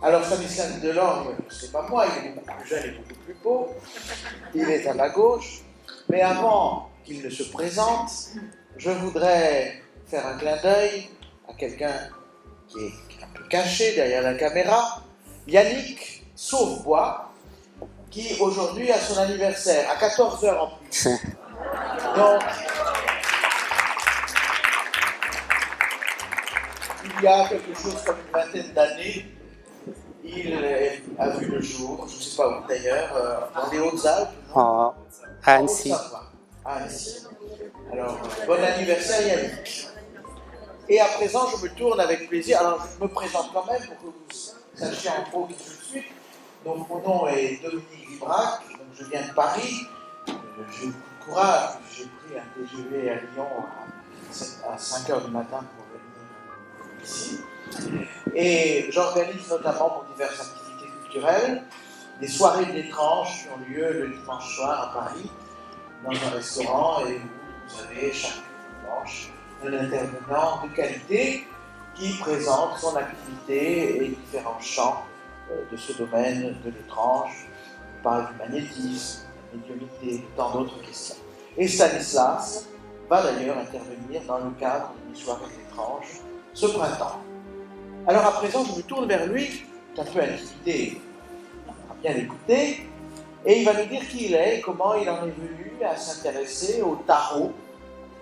Alors Stanislas Delorme, c'est pas moi, il est beaucoup plus jeune et beaucoup plus beau. Il est à ma gauche. Mais avant qu'il ne se présente, je voudrais faire un clin d'œil à quelqu'un qui est un peu caché derrière la caméra, Yannick Sauvebois, qui aujourd'hui a son anniversaire, à 14 heures en plus. Donc, il y a quelque chose comme une vingtaine d'années, il a vu le jour, je ne sais pas où d'ailleurs, dans les Hautes-Alpes, à Annecy. À Annecy. Alors, bon anniversaire Yannick. Et à présent, je me tourne avec plaisir. Alors, je me présente quand même pour que vous sachiez en gros qui je suis. Donc, mon nom est Dominique Vibrac, donc je viens de Paris. J'ai eu beaucoup de courage. J'ai pris un TGV à Lyon à 5 h du matin pour venir ici. Et j'organise notamment pour diverses activités culturelles, des soirées de l'étrange qui ont lieu le dimanche soir à Paris, dans un restaurant, et vous avez chaque dimanche un intervenant de qualité qui présente son activité et différents champs de ce domaine de l'étrange. On parle du magnétisme, de la médiumnité, et tant d'autres questions. Et Stanislas va d'ailleurs intervenir dans le cadre d'une soirée de l'étrange ce printemps. Alors à présent, je me tourne vers lui, un peu intimidé, on va bien l'écouter, et il va nous dire qui il est, comment il en est venu à s'intéresser au tarot,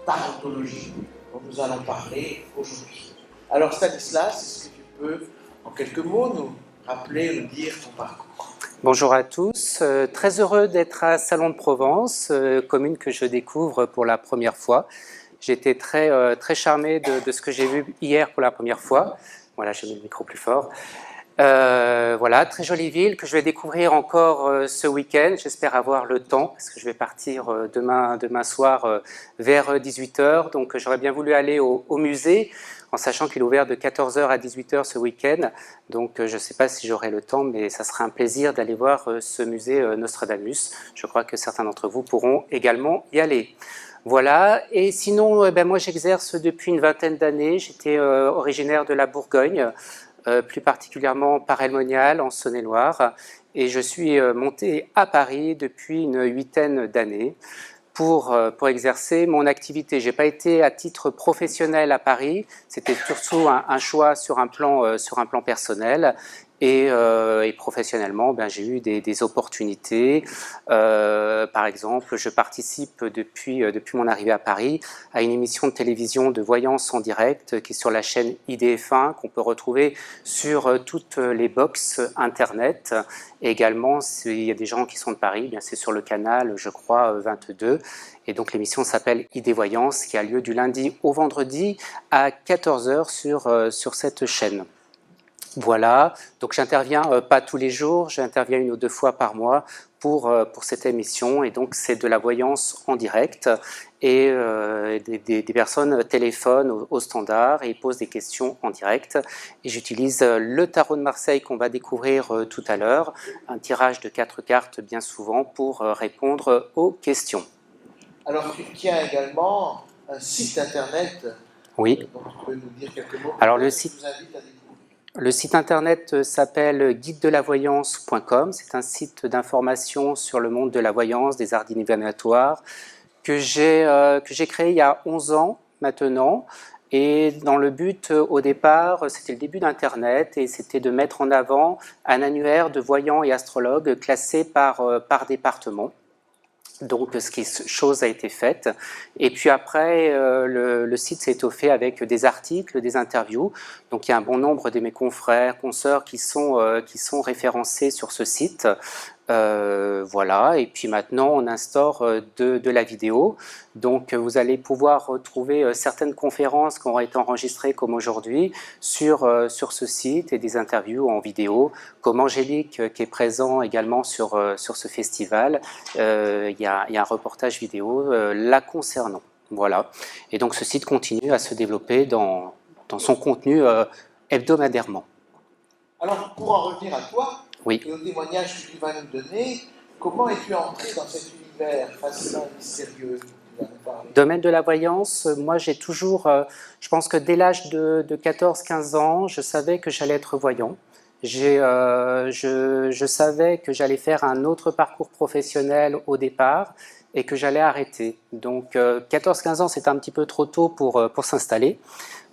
tarotologie, dont nous allons parler aujourd'hui. Alors Stanislas, est-ce que tu peux, en quelques mots, nous rappeler, nous dire ton parcours? Bonjour à tous, très heureux d'être à Salon de Provence, commune que je découvre pour la première fois. J'étais très charmé de ce que j'ai vu hier pour la première fois. Voilà, j'ai mis le micro plus fort. Voilà, très jolie ville que je vais découvrir encore ce week-end. J'espère avoir le temps parce que je vais partir demain soir vers 18 h. Donc j'aurais bien voulu aller au musée en sachant qu'il est ouvert de 14 h à 18 h ce week-end. Donc je ne sais pas si j'aurai le temps, mais ça sera un plaisir d'aller voir ce musée Nostradamus. Je crois que certains d'entre vous pourront également y aller. Voilà, et sinon, moi j'exerce depuis une vingtaine d'années. J'étais originaire de la Bourgogne, plus particulièrement Paray-le-Monial, en Saône-et-Loire, et je suis monté à Paris depuis une huitaine d'années pour exercer mon activité. Je n'ai pas été à titre professionnel à Paris, c'était surtout un choix sur un plan personnel. Et professionnellement, j'ai eu des opportunités. Par exemple, je participe depuis mon arrivée à Paris à une émission de télévision de voyance en direct qui est sur la chaîne IDF1, qu'on peut retrouver sur toutes les box internet. Et également, s'il y a des gens qui sont de Paris, c'est sur le canal, je crois, 22. Et donc l'émission s'appelle ID Voyance, qui a lieu du lundi au vendredi à 14 h sur cette chaîne. Voilà, donc j'interviens pas tous les jours, j'interviens 1 ou 2 fois par mois pour cette émission, et donc c'est de la voyance en direct, et des personnes téléphonent au standard et posent des questions en direct, et j'utilise le tarot de Marseille qu'on va découvrir tout à l'heure, un tirage de 4 cartes bien souvent pour répondre aux questions. Alors tu tiens également un site internet. Oui. Dont tu peux nous dire quelques mots. Alors le site internet s'appelle guidedelavoyance.com. C'est un site d'information sur le monde de la voyance, des arts divinatoires, que j'ai créé il y a 11 ans maintenant. Et dans le but, au départ, c'était le début d'Internet, et c'était de mettre en avant un annuaire de voyants et astrologues classés par département. Donc, chose a été faite. Et puis après, le site s'est étoffé avec des articles, des interviews. Donc, il y a un bon nombre de mes confrères, consoeurs qui sont référencés sur ce site. Voilà, et puis maintenant on instaure de la vidéo, donc vous allez pouvoir retrouver certaines conférences qui ont été enregistrées comme aujourd'hui sur ce site, et des interviews en vidéo, comme Angélique qui est présent également sur ce festival. Il y a un reportage vidéo la concernant. Voilà, et donc ce site continue à se développer dans son contenu hebdomadairement. Alors pour en revenir à toi, oui. Et au témoignage que tu vas nous donner, comment es-tu entré dans cet univers fascinant et mystérieux? Domaine de la voyance, moi j'ai toujours, je pense que dès l'âge de 14-15 ans, je savais que j'allais être voyant. Je savais que j'allais faire un autre parcours professionnel au départ et que j'allais arrêter. Donc 14-15 ans, c'était un petit peu trop tôt pour s'installer.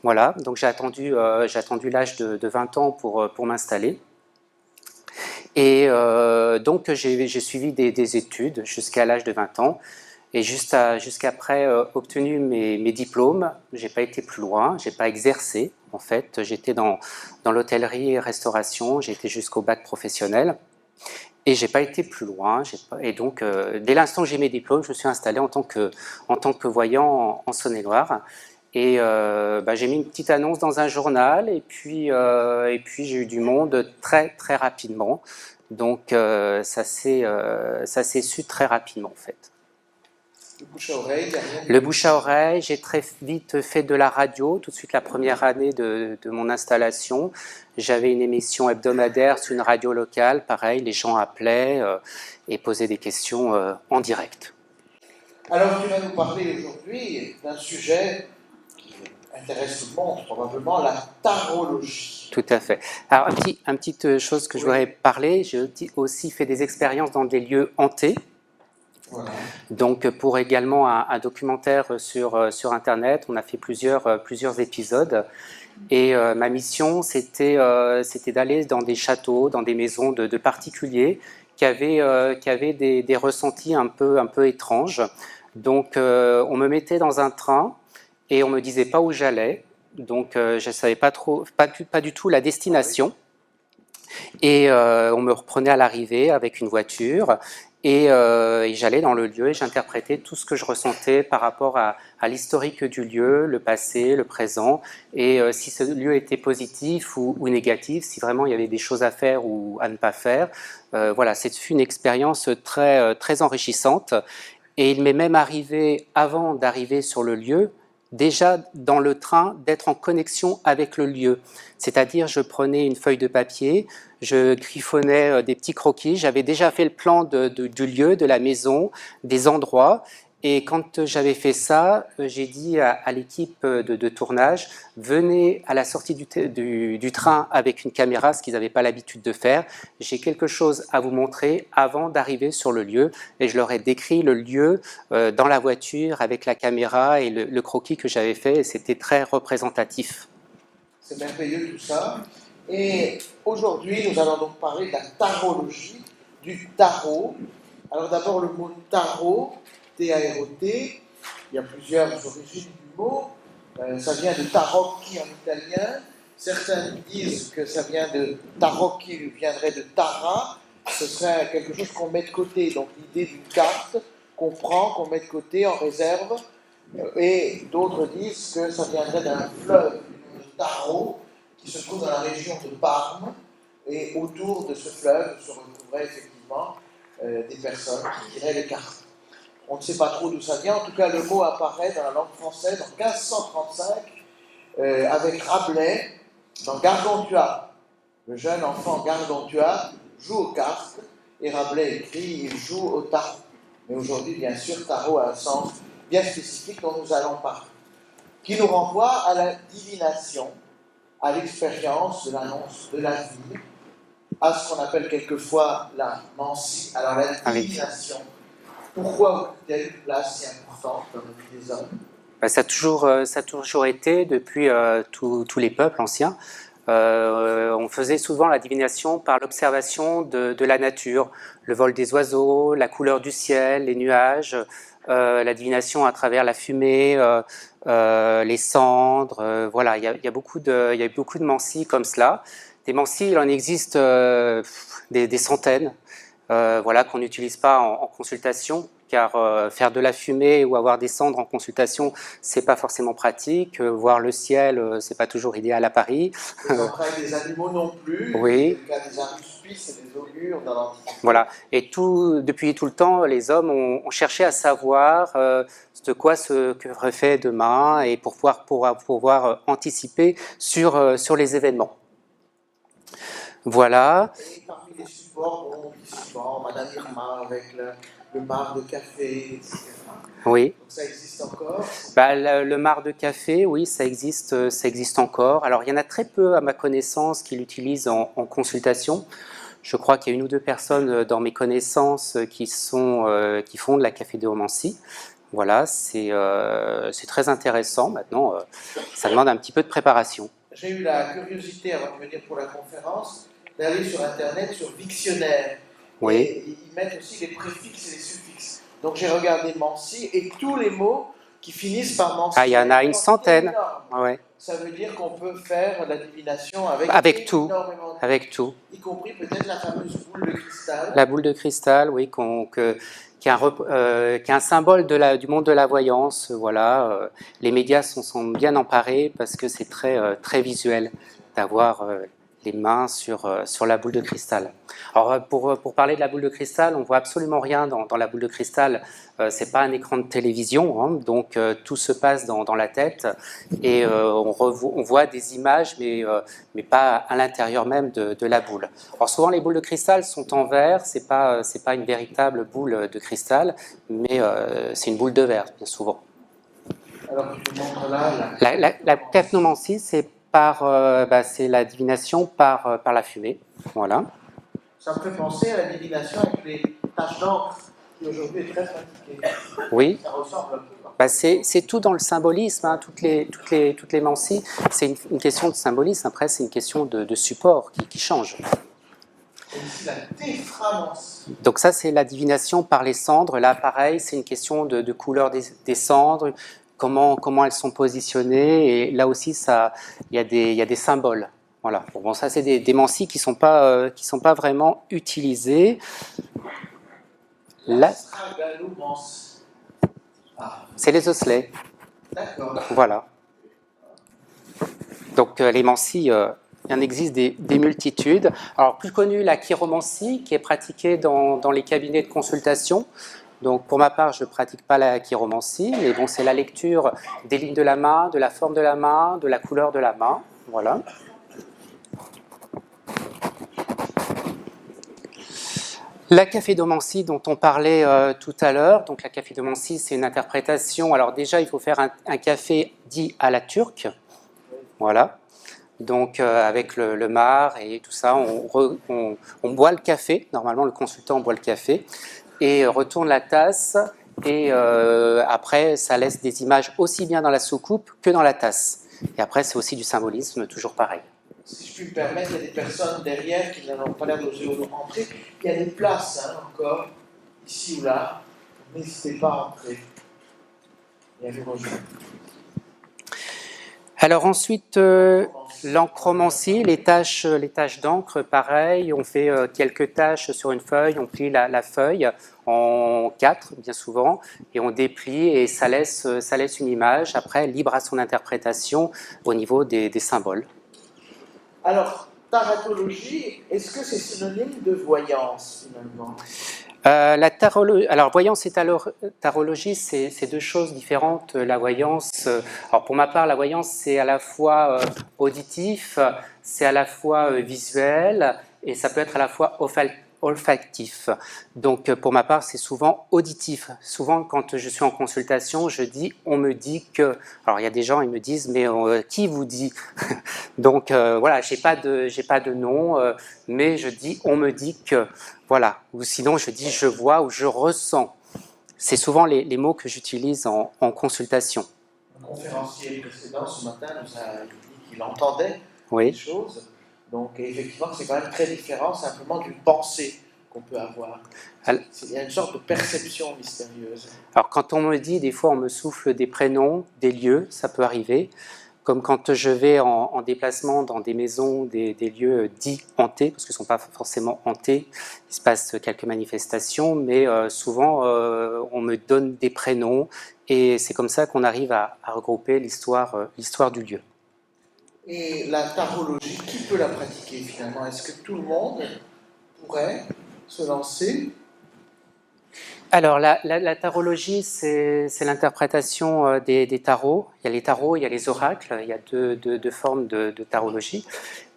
Voilà, donc j'ai attendu l'âge de 20 ans pour m'installer. Et donc j'ai suivi des études jusqu'à l'âge de 20 ans. Et jusqu'après obtenu mes diplômes, j'ai pas été plus loin, j'ai pas exercé en fait. J'étais dans l'hôtellerie et restauration, j'ai été jusqu'au bac professionnel et j'ai pas été plus loin. Et donc dès l'instant que j'ai mes diplômes, je me suis installé en tant que voyant en Saône-et-Loire. Et j'ai mis une petite annonce dans un journal et puis j'ai eu du monde très très rapidement. Donc ça s'est su très rapidement en fait. Le bouche à oreille, Le bouche à oreille, j'ai très vite fait de la radio, tout de suite la première année de mon installation. J'avais une émission hebdomadaire sur une radio locale, pareil, les gens appelaient et posaient des questions en direct. Alors tu vas nous parler aujourd'hui d'un sujet qui intéresse tout le monde, probablement la tarologie. Tout à fait. Alors une petite chose que je voudrais parler, j'ai aussi fait des expériences dans des lieux hantés. Voilà. Donc pour également un documentaire sur Internet, on a fait plusieurs épisodes. Et ma mission, c'était d'aller dans des châteaux, dans des maisons de particuliers qui avaient des ressentis un peu étranges. Donc on me mettait dans un train et on me disait pas où j'allais. Donc je savais pas du tout la destination. Et on me reprenait à l'arrivée avec une voiture. Et j'allais dans le lieu et j'interprétais tout ce que je ressentais par rapport à l'historique du lieu, le passé, le présent, et si ce lieu était positif ou négatif, si vraiment il y avait des choses à faire ou à ne pas faire. Voilà, c'est une expérience très, très enrichissante. Et il m'est même arrivé, avant d'arriver sur le lieu, déjà dans le train, d'être en connexion avec le lieu. C'est-à-dire, je prenais une feuille de papier, je griffonnais des petits croquis, j'avais déjà fait le plan du lieu, de la maison, des endroits. Et quand j'avais fait ça, j'ai dit à l'équipe de tournage, venez à la sortie du train avec une caméra, ce qu'ils n'avaient pas l'habitude de faire. J'ai quelque chose à vous montrer avant d'arriver sur le lieu. Et je leur ai décrit le lieu dans la voiture avec la caméra et le croquis que j'avais fait. Et c'était très représentatif. C'est merveilleux tout ça. Et aujourd'hui, nous allons donc parler de la tarologie, du tarot. Alors d'abord, le mot tarot, T-A-R-O-T, il y a plusieurs origines du mot. Ça vient de tarocchi en italien. Certains disent que ça vient de tarocchi, viendrait de tara. Ce serait quelque chose qu'on met de côté. Donc l'idée d'une carte qu'on prend, qu'on met de côté en réserve. Et d'autres disent que ça viendrait d'un fleuve, du Taro, qui se trouve dans la région de Parme. Et autour de ce fleuve se retrouveraient effectivement des personnes qui tiraient les cartes. On ne sait pas trop d'où ça vient. En tout cas, le mot apparaît dans la langue française en 1535 avec Rabelais dans Gargantua. Le jeune enfant Gargantua joue aux cartes et Rabelais écrit « il joue au tarot ». Mais aujourd'hui, bien sûr, tarot a un sens bien spécifique dont nous allons parler, qui nous renvoie à la divination, à l'expérience de l'annonce de la vie, à ce qu'on appelle quelquefois la mancie. Alors la divination, pourquoi occupe-t-elle une place si importante dans la vie des hommes ? Ça a toujours été, depuis tous les peuples anciens. On faisait souvent la divination par l'observation de la nature, le vol des oiseaux, la couleur du ciel, les nuages, la divination à travers la fumée, les cendres. Voilà, il y a beaucoup de mancies comme cela. Des mancies, il en existe des centaines, voilà, qu'on n'utilise pas en consultation, car faire de la fumée ou avoir des cendres en consultation, c'est pas forcément pratique. Voir le ciel, c'est pas toujours idéal à Paris. Les entrailles des animaux non plus. Oui. Le cas des aruspices et des augures dans l'Antiquité. Voilà. Et depuis tout le temps, les hommes ont cherché à savoir de quoi se refait demain et pour pouvoir anticiper sur les événements. Voilà. Et parmi les supports, Madame Irma avec le marc de café, etc. Oui. Donc ça existe encore? Bah, le marc de café, oui, ça existe encore. Alors, il y en a très peu, à ma connaissance, qui l'utilisent en consultation. Je crois qu'il y a une ou deux personnes dans mes connaissances qui font de la cafédéomancie. Voilà, c'est très intéressant. Maintenant, ça demande un petit peu de préparation. J'ai eu la curiosité, avant de venir pour la conférence, d'aller sur Internet, sur Dictionnaire. Oui. Et ils mettent aussi les préfixes et les suffixes. Donc j'ai regardé Mancy et tous les mots qui finissent par Mancy. Ah, il y en a une centaine. Ouais. Ça veut dire qu'on peut faire la divination avec tout. Énormément de avec tout. Y compris peut-être la fameuse boule de cristal. La boule de cristal, oui, qui est un symbole du monde de la voyance. Voilà, les médias sont bien emparés parce que c'est très visuel d'avoir les mains sur la boule de cristal. Alors pour parler de la boule de cristal, on voit absolument rien dans la boule de cristal. C'est pas un écran de télévision, hein, donc tout se passe dans la tête et on voit des images, mais pas à l'intérieur même de la boule. Alors souvent les boules de cristal sont en verre, c'est pas une véritable boule de cristal, mais c'est une boule de verre bien souvent. Alors je vous montre là. La capnomancie, c'est c'est la divination par la fumée. Voilà. Ça me fait penser à la divination avec les taches d'encre, qui aujourd'hui est très pratiquée. Oui. Ça ressemble un peu. C'est tout dans le symbolisme, hein. Toutes les mancies, c'est une question de symbolisme. Après, c'est une question de support qui change. Et ici, la téphramancie. Donc ça, c'est la divination par les cendres. Là, pareil, c'est une question de couleur des cendres, comment elles sont positionnées. Et là aussi, il y a des symboles. Voilà. Bon, ça, c'est des mancies qui sont pas vraiment utilisées. Là, c'est les osselets. D'accord. Voilà. Donc les mancies, il en existe des multitudes. Alors plus connue, la chiromancie, qui est pratiquée dans les cabinets de consultation. Donc pour ma part, je ne pratique pas la chiromancie, mais bon, c'est la lecture des lignes de la main, de la forme de la main, de la couleur de la main. Voilà. La cafédomancie dont on parlait tout à l'heure, donc la cafédomancie, c'est une interprétation. Alors déjà, il faut faire un café dit à la turque. Voilà. Donc avec le marc et tout ça, on boit le café. Normalement, le consultant boit le café et retourne la tasse. Et après, ça laisse des images aussi bien dans la soucoupe que dans la tasse. Et après, c'est aussi du symbolisme, toujours pareil. Si je puis me permettre, il y a des personnes derrière qui n'ont pas l'air d'oser rentrer. Il y a des places encore, ici ou là. N'hésitez pas à entrer et à vous rejoindre. Alors ensuite, l'encromancie, les taches d'encre, pareil, on fait quelques taches sur une feuille, on plie la feuille en 4 bien souvent, et on déplie et ça laisse une image, après libre à son interprétation au niveau des symboles. Alors, taratologie, est-ce que c'est synonyme de voyance finalement ? Alors, voyance et tarologie, c'est deux choses différentes. La voyance, alors pour ma part, la voyance, c'est à la fois auditif, c'est à la fois visuel, et ça peut être à la fois olfactif. Donc, pour ma part, c'est souvent auditif. Souvent, quand je suis en consultation, on me dit que... Alors, il y a des gens, ils me disent, mais qui vous dit ? Donc, voilà, j'ai pas de nom, mais je dis, on me dit que... Voilà, ou sinon je dis je vois ou je ressens. C'est souvent les mots que j'utilise en consultation. Un conférencier précédent ce matin nous a dit qu'il entendait des choses. Donc effectivement, c'est quand même très différent simplement d'une pensée qu'on peut avoir. Il y a une sorte de perception mystérieuse. Alors quand on me dit, des fois on me souffle des prénoms, des lieux, ça peut arriver. Comme quand je vais en déplacement dans des maisons, des lieux dits hantés, parce qu'ils ne sont pas forcément hantés, il se passe quelques manifestations, mais souvent on me donne des prénoms, et c'est comme ça qu'on arrive à regrouper l'histoire du lieu. Et la tarologie, qui peut la pratiquer finalement ? Est-ce que tout le monde pourrait se lancer ? Alors, la tarologie, c'est l'interprétation des tarots. Il y a les tarots, il y a les oracles, il y a deux formes de tarologie.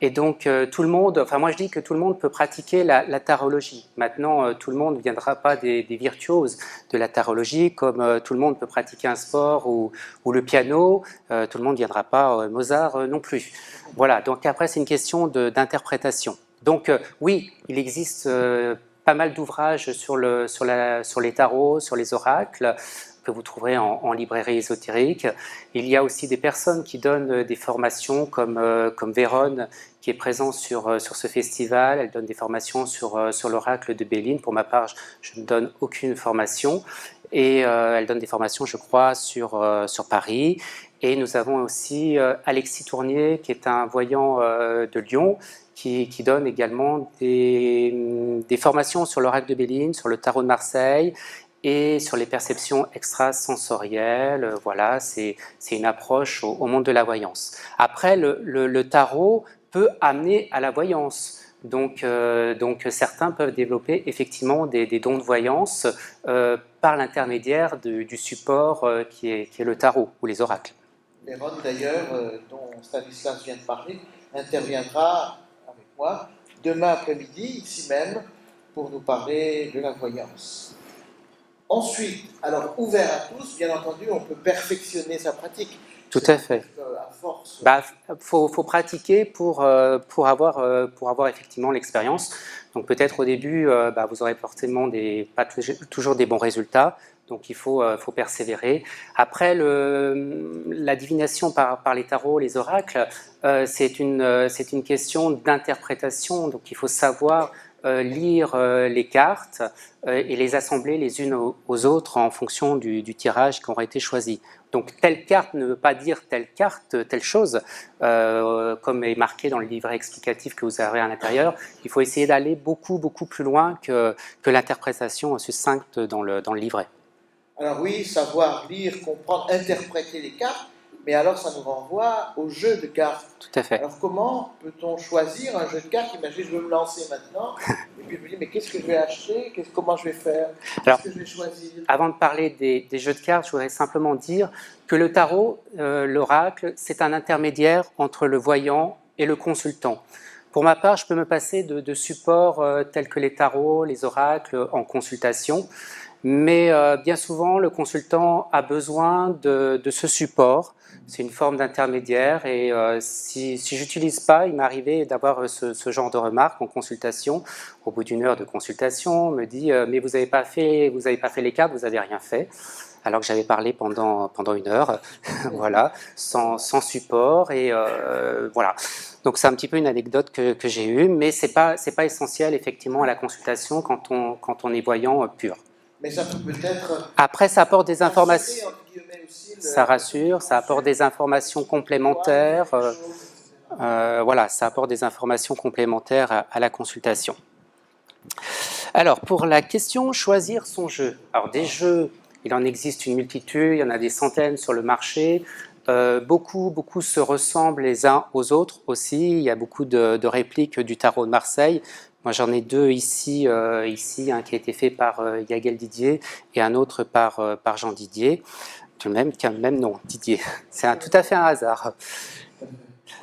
Et donc, tout le monde, enfin moi je dis que tout le monde peut pratiquer la tarologie. Maintenant, tout le monde ne viendra pas des virtuoses de la tarologie, comme tout le monde peut pratiquer un sport ou le piano, tout le monde ne viendra pas Mozart non plus. Voilà, donc après c'est une question d'interprétation. Donc oui, il existe pas mal d'ouvrages sur les tarots, sur les oracles, que vous trouverez en librairie ésotérique. Il y a aussi des personnes qui donnent des formations comme Véronne, qui est présente sur ce festival. Elle donne des formations sur l'oracle de Béline. Pour ma part, je ne donne aucune formation. Et elle donne des formations, je crois, sur Paris. Et nous avons aussi Alexis Tournier, qui est un voyant de Lyon, qui donne également des formations sur l'oracle de Béline, sur le tarot de Marseille et sur les perceptions extrasensorielles. Voilà, c'est une approche au monde de la voyance. Après, le tarot peut amener à la voyance. Donc certains peuvent développer effectivement des dons de voyance par l'intermédiaire du support qui est le tarot ou les oracles. Véronne, d'ailleurs, dont Stanislas vient de parler, interviendra avec moi demain après-midi, ici même, pour nous parler de la voyance. Ensuite, alors ouvert à tous, bien entendu, on peut perfectionner sa pratique. Tout à fait. À force. Faut pratiquer pour avoir effectivement l'expérience. Donc peut-être au début, vous aurez forcément pas toujours des bons résultats. Donc il faut persévérer. Après, la divination par les tarots, les oracles, c'est une question d'interprétation. Donc il faut savoir lire les cartes et les assembler les unes aux autres en fonction du tirage qui aura été choisi. Donc telle carte ne veut pas dire telle carte, telle chose, comme est marqué dans le livret explicatif que vous avez à l'intérieur. Il faut essayer d'aller beaucoup plus loin que l'interprétation succincte dans le livret. Alors oui, savoir lire, comprendre, interpréter les cartes, mais alors ça nous renvoie au jeu de cartes. Tout à fait. Alors comment peut-on choisir un jeu de cartes? Imaginez, je veux me lancer maintenant, et puis je me dis, mais qu'est-ce que je vais acheter? Comment je vais faire? Qu'est-ce que je vais choisir? Avant de parler des jeux de cartes, je voudrais simplement dire que le tarot, l'oracle, c'est un intermédiaire entre le voyant et le consultant. Pour ma part, je peux me passer de supports tels que les tarots, les oracles en consultation, mais bien souvent, le consultant a besoin de ce support. C'est une forme d'intermédiaire et si je n'utilise pas, il m'est arrivé d'avoir ce genre de remarques en consultation. Au bout d'une heure de consultation, on me dit « mais vous n'avez pas fait les cartes, vous n'avez rien fait ». Alors que j'avais parlé pendant une heure, voilà, sans support et voilà. Donc c'est un petit peu une anecdote que j'ai eue, mais c'est pas essentiel effectivement à la consultation quand on est voyant pur. Mais ça peut peut-être... Après, ça apporte des informations. Ça rassure, ça apporte des informations complémentaires. Voilà, ça apporte des informations complémentaires à la consultation. Alors, pour la question choisir son jeu. Alors, des jeux, il en existe une multitude, il y en a des centaines sur le marché. Beaucoup se ressemblent les uns aux autres aussi. Il y a beaucoup de répliques du tarot de Marseille. Moi, j'en ai deux ici, un qui a été fait par Yagel Didier et un autre par Jean Didier. Même nom, Didier. C'est tout à fait un hasard.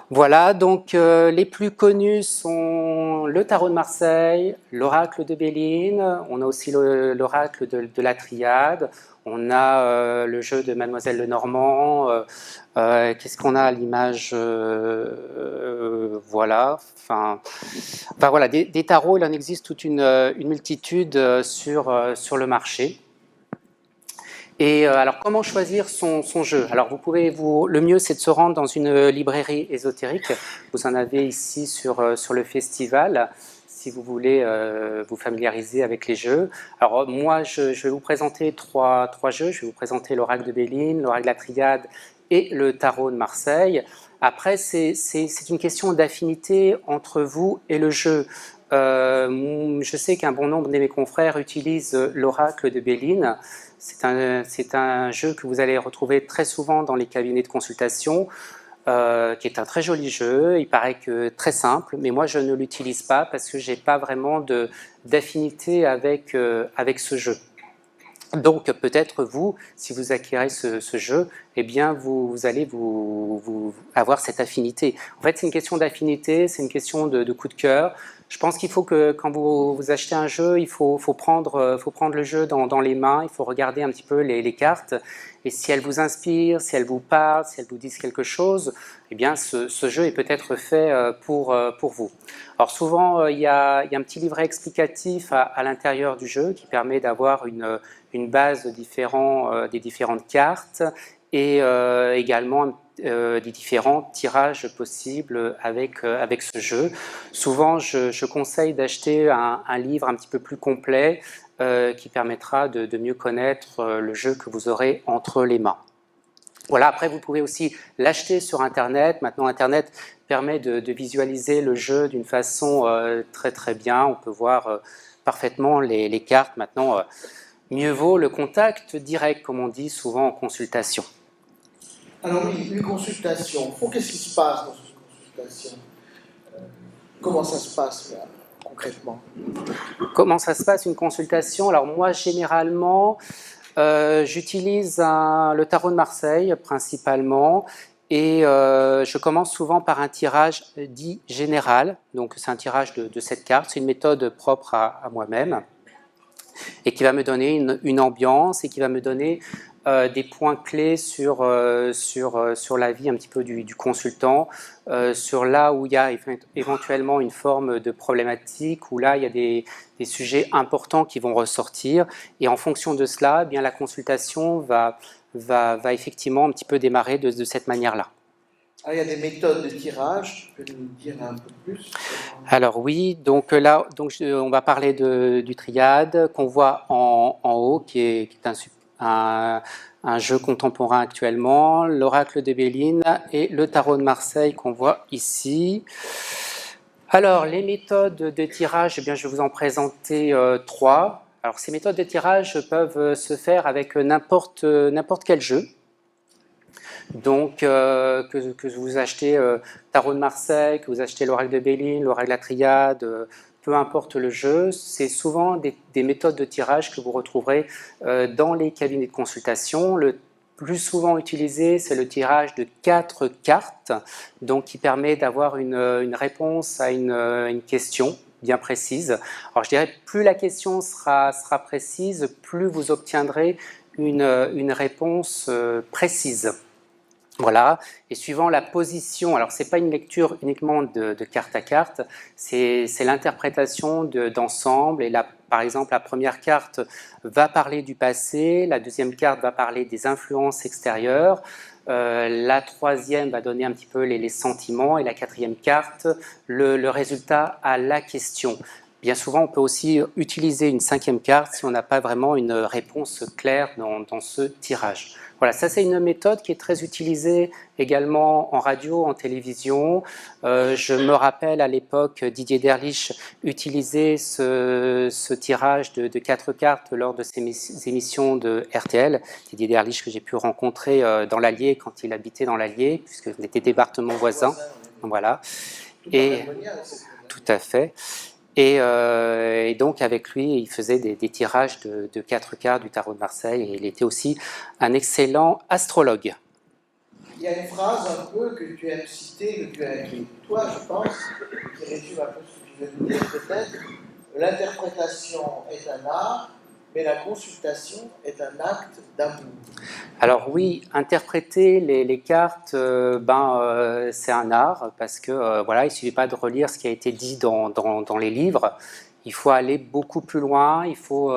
Voilà, donc les plus connus sont le tarot de Marseille, l'oracle de Béline, on a aussi l'oracle de la Triade, on a le jeu de Mademoiselle Lenormand, qu'est-ce qu'on a à l'image voilà, enfin voilà, des tarots, il en existe toute une multitude sur le marché. Et alors, comment choisir son jeu? Alors, le mieux, c'est de se rendre dans une librairie ésotérique. Vous en avez ici sur le festival, si vous voulez vous familiariser avec les jeux. Alors, moi, je vais vous présenter trois jeux. Je vais vous présenter l'oracle de Béline, l'oracle de la Triade et le tarot de Marseille. Après, c'est une question d'affinité entre vous et le jeu. Je sais qu'un bon nombre de mes confrères utilisent l'oracle de Béline. C'est un jeu que vous allez retrouver très souvent dans les cabinets de consultation, qui est un très joli jeu. Il paraît que très simple, mais moi je ne l'utilise pas parce que je n'ai pas vraiment d'affinité avec ce jeu. Donc peut-être vous, si vous acquérez ce jeu, eh bien vous allez avoir cette affinité. En fait, c'est une question d'affinité, c'est une question de coup de cœur. Je pense qu'il faut que quand vous achetez un jeu, il faut prendre le jeu dans les mains, il faut regarder un petit peu les cartes, et si elles vous inspirent, si elles vous parlent, si elles vous disent quelque chose, eh bien ce jeu est peut-être fait pour vous. Alors souvent, il y a un petit livret explicatif à l'intérieur du jeu qui permet d'avoir une base des différentes cartes et également des différents tirages possibles avec ce jeu. Souvent, je conseille d'acheter un livre un petit peu plus complet qui permettra de mieux connaître le jeu que vous aurez entre les mains. Voilà, après vous pouvez aussi l'acheter sur Internet. Maintenant, Internet permet de visualiser le jeu d'une façon très très bien. On peut voir parfaitement les cartes. Maintenant, mieux vaut le contact direct, comme on dit souvent en consultation. Alors oui, une consultation. Qu'est-ce qui se passe dans une consultation? Comment ça se passe là, concrètement? Comment ça se passe une consultation? Alors moi, généralement, j'utilise le tarot de Marseille principalement, et je commence souvent par un tirage dit général. Donc c'est un tirage de 7 cartes, c'est une méthode propre à moi-même et qui va me donner une ambiance et qui va me donner des points clés sur la vie un petit peu du consultant, sur là où il y a éventuellement une forme de problématique, où là il y a des sujets importants qui vont ressortir, et en fonction de cela, eh bien, la consultation va effectivement un petit peu démarrer de cette manière-là. Alors, il y a des méthodes de tirage, tu peux nous dire un peu plus? Alors oui, donc là, on va parler du triade qu'on voit en haut, qui est un jeu contemporain actuellement, l'oracle de Béline et le tarot de Marseille qu'on voit ici. Alors les méthodes de tirage, eh bien, je vais vous en présenter 3. Alors ces méthodes de tirage peuvent se faire avec n'importe quel jeu. Donc, que vous achetez Tarot de Marseille, que vous achetez l'Oracle de Béline, l'Oracle de la Triade, peu importe le jeu, c'est souvent des méthodes de tirage que vous retrouverez dans les cabinets de consultation. Le plus souvent utilisé, c'est le tirage de 4 cartes, donc qui permet d'avoir une réponse à une question bien précise. Alors je dirais, plus la question sera précise, plus vous obtiendrez une réponse précise. Voilà, et suivant la position, alors ce n'est pas une lecture uniquement de carte à carte, c'est l'interprétation d'ensemble, et là, par exemple, la première carte va parler du passé, la deuxième carte va parler des influences extérieures, la troisième va donner un petit peu les sentiments, et la quatrième carte, le résultat à la question. Bien souvent, on peut aussi utiliser une cinquième carte si on n'a pas vraiment une réponse claire dans ce tirage. Voilà, ça c'est une méthode qui est très utilisée également en radio, en télévision. Je me rappelle à l'époque, Didier Derlich utilisait ce tirage de 4 cartes lors de ses émissions de RTL. Didier Derlich que j'ai pu rencontrer dans l'Allier quand il habitait dans l'Allier, puisqu'on était département voisin. Voilà. Tout à fait. Et donc avec lui, il faisait des tirages de 4 cartes du tarot de Marseille, et il était aussi un excellent astrologue. Il y a une phrase un peu que tu aimes citer, que tu as écrite toi, je pense, qui résume un peu ce que tu veux nous dire peut-être. L'interprétation est un art, mais la consultation est un acte d'amour. Alors oui, interpréter les cartes, c'est un art, parce que voilà, il ne suffit pas de relire ce qui a été dit dans les livres. Il faut aller beaucoup plus loin, il faut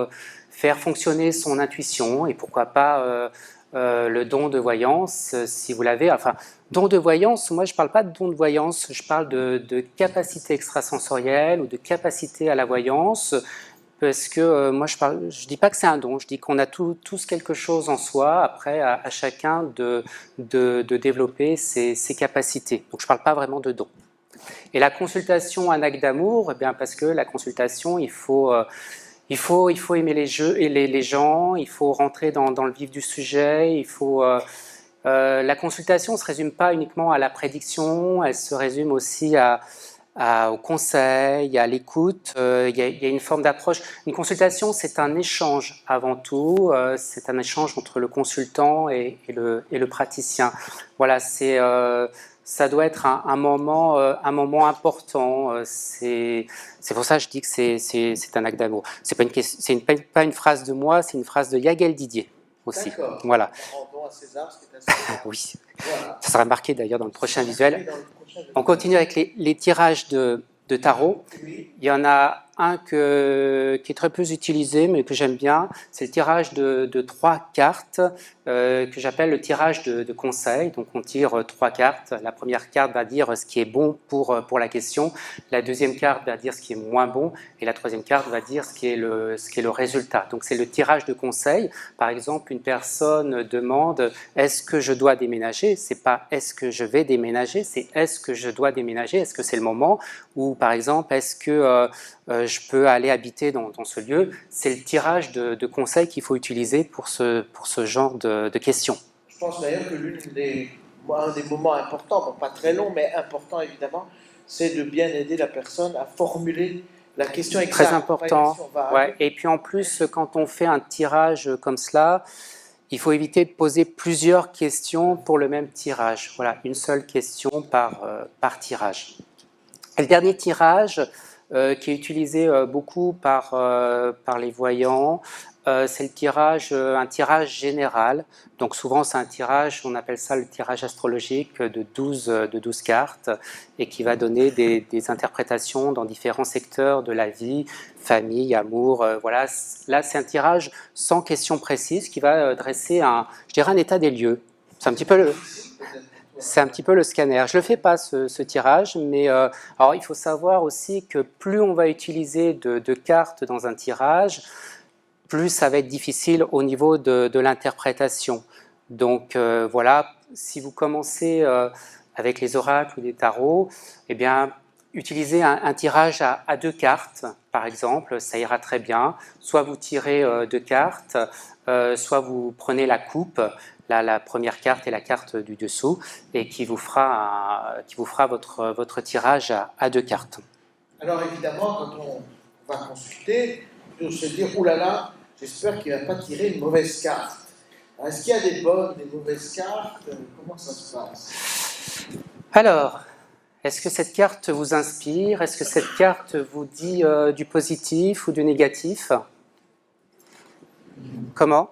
faire fonctionner son intuition, et pourquoi pas le don de voyance, si vous l'avez. Enfin, don de voyance, moi je ne parle pas de don de voyance, je parle de capacité extrasensorielle ou de capacité à la voyance. Parce que moi, je dis pas que c'est un don, je dis qu'on a tous quelque chose en soi, après à chacun de développer ses capacités. Donc je ne parle pas vraiment de don. Et la consultation, un acte d'amour, eh bien parce que la consultation, il faut aimer les jeux et les gens, il faut rentrer dans le vif du sujet, la consultation ne se résume pas uniquement à la prédiction, elle se résume aussi à au conseil, à l'écoute. Il y a une forme d'approche. Une consultation, c'est un échange avant tout. C'est un échange entre le consultant et le praticien. Voilà, ça doit être un moment important. C'est pour ça que je dis que c'est un acte d'amour. C'est pas une phrase de moi, c'est une phrase de Yagel Didier aussi. Voilà. Rendons à César ce qui est à César. Oui. Voilà. Ça sera marqué d'ailleurs dans le prochain visuel. On continue avec les tirages de tarot. Oui. Il y en a un qui est très peu utilisé, mais que j'aime bien. C'est le tirage de 3 cartes, que j'appelle le tirage de conseil. Donc on tire 3 cartes. La première carte va dire ce qui est bon pour la question. La deuxième carte va dire ce qui est moins bon. Et la troisième carte va dire ce qui est le résultat. Donc c'est le tirage de conseil. Par exemple, une personne demande « Est-ce que je dois déménager ?» C'est pas « Est-ce que je vais déménager ?» C'est « Est-ce que je dois déménager ?» Est-ce que c'est le moment? Ou par exemple, est-ce que je peux aller habiter dans ce lieu? C'est le tirage de conseils qu'il faut utiliser pour ce genre de questions. Je pense d'ailleurs que un des moments importants, bon, pas très long, mais important évidemment, c'est de bien aider la personne à formuler la question exacte. Très important. Ouais. Et puis en plus, quand on fait un tirage comme cela, il faut éviter de poser plusieurs questions pour le même tirage. Voilà, une seule question par tirage. Et le dernier tirage, qui est utilisé beaucoup par les voyants, c'est un tirage général. Donc souvent c'est un tirage, on appelle ça le tirage astrologique de 12 cartes, et qui va donner des interprétations dans différents secteurs de la vie, famille, amour, voilà. Là c'est un tirage sans question précise qui va dresser un état des lieux. C'est un petit peu le scanner. Je ne le fais pas ce tirage, mais alors il faut savoir aussi que plus on va utiliser de cartes dans un tirage, plus ça va être difficile au niveau de l'interprétation. Donc voilà, si vous commencez avec les oracles ou les tarots, eh bien, utilisez un tirage à 2 cartes, par exemple, ça ira très bien. Soit vous tirez 2 cartes, soit vous prenez la coupe, la première carte et la carte du dessous, et qui vous fera votre tirage à 2 cartes. Alors évidemment, quand on va consulter, on se dire « Ouh là là, j'espère qu'il ne va pas tirer une mauvaise carte ». Est-ce qu'il y a des bonnes, des mauvaises cartes? Comment ça se passe? Alors, est-ce que cette carte vous inspire? Est-ce que cette carte vous dit du positif ou du négatif? Comment?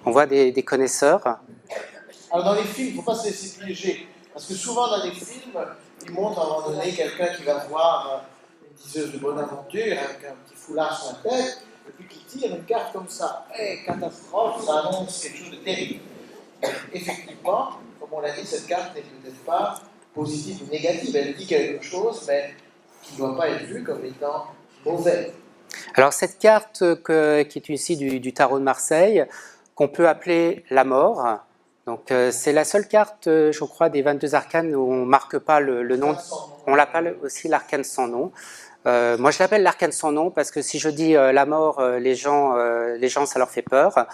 On voit des connaisseurs. Alors dans les films, il ne faut pas se laisser piéger. Parce que souvent dans les films, ils montrent à un moment donné quelqu'un qui va voir une diseuse de bonne aventure avec un petit foulard sur la tête, et puis qui tire une carte comme ça. Et catastrophe, ça annonce quelque chose de terrible. Mais effectivement, comme on l'a dit, cette carte n'est peut-être pas positive ou négative. Elle dit quelque chose, mais qui ne doit pas être vue comme étant mauvais. Alors cette carte qui est ici du tarot de Marseille, qu'on peut appeler la mort. Donc c'est la seule carte, je crois, des 22 arcanes où on ne marque pas le nom. On l'appelle aussi l'arcane sans nom. Moi je l'appelle l'arcane sans nom parce que si je dis la mort, les gens ça leur fait peur.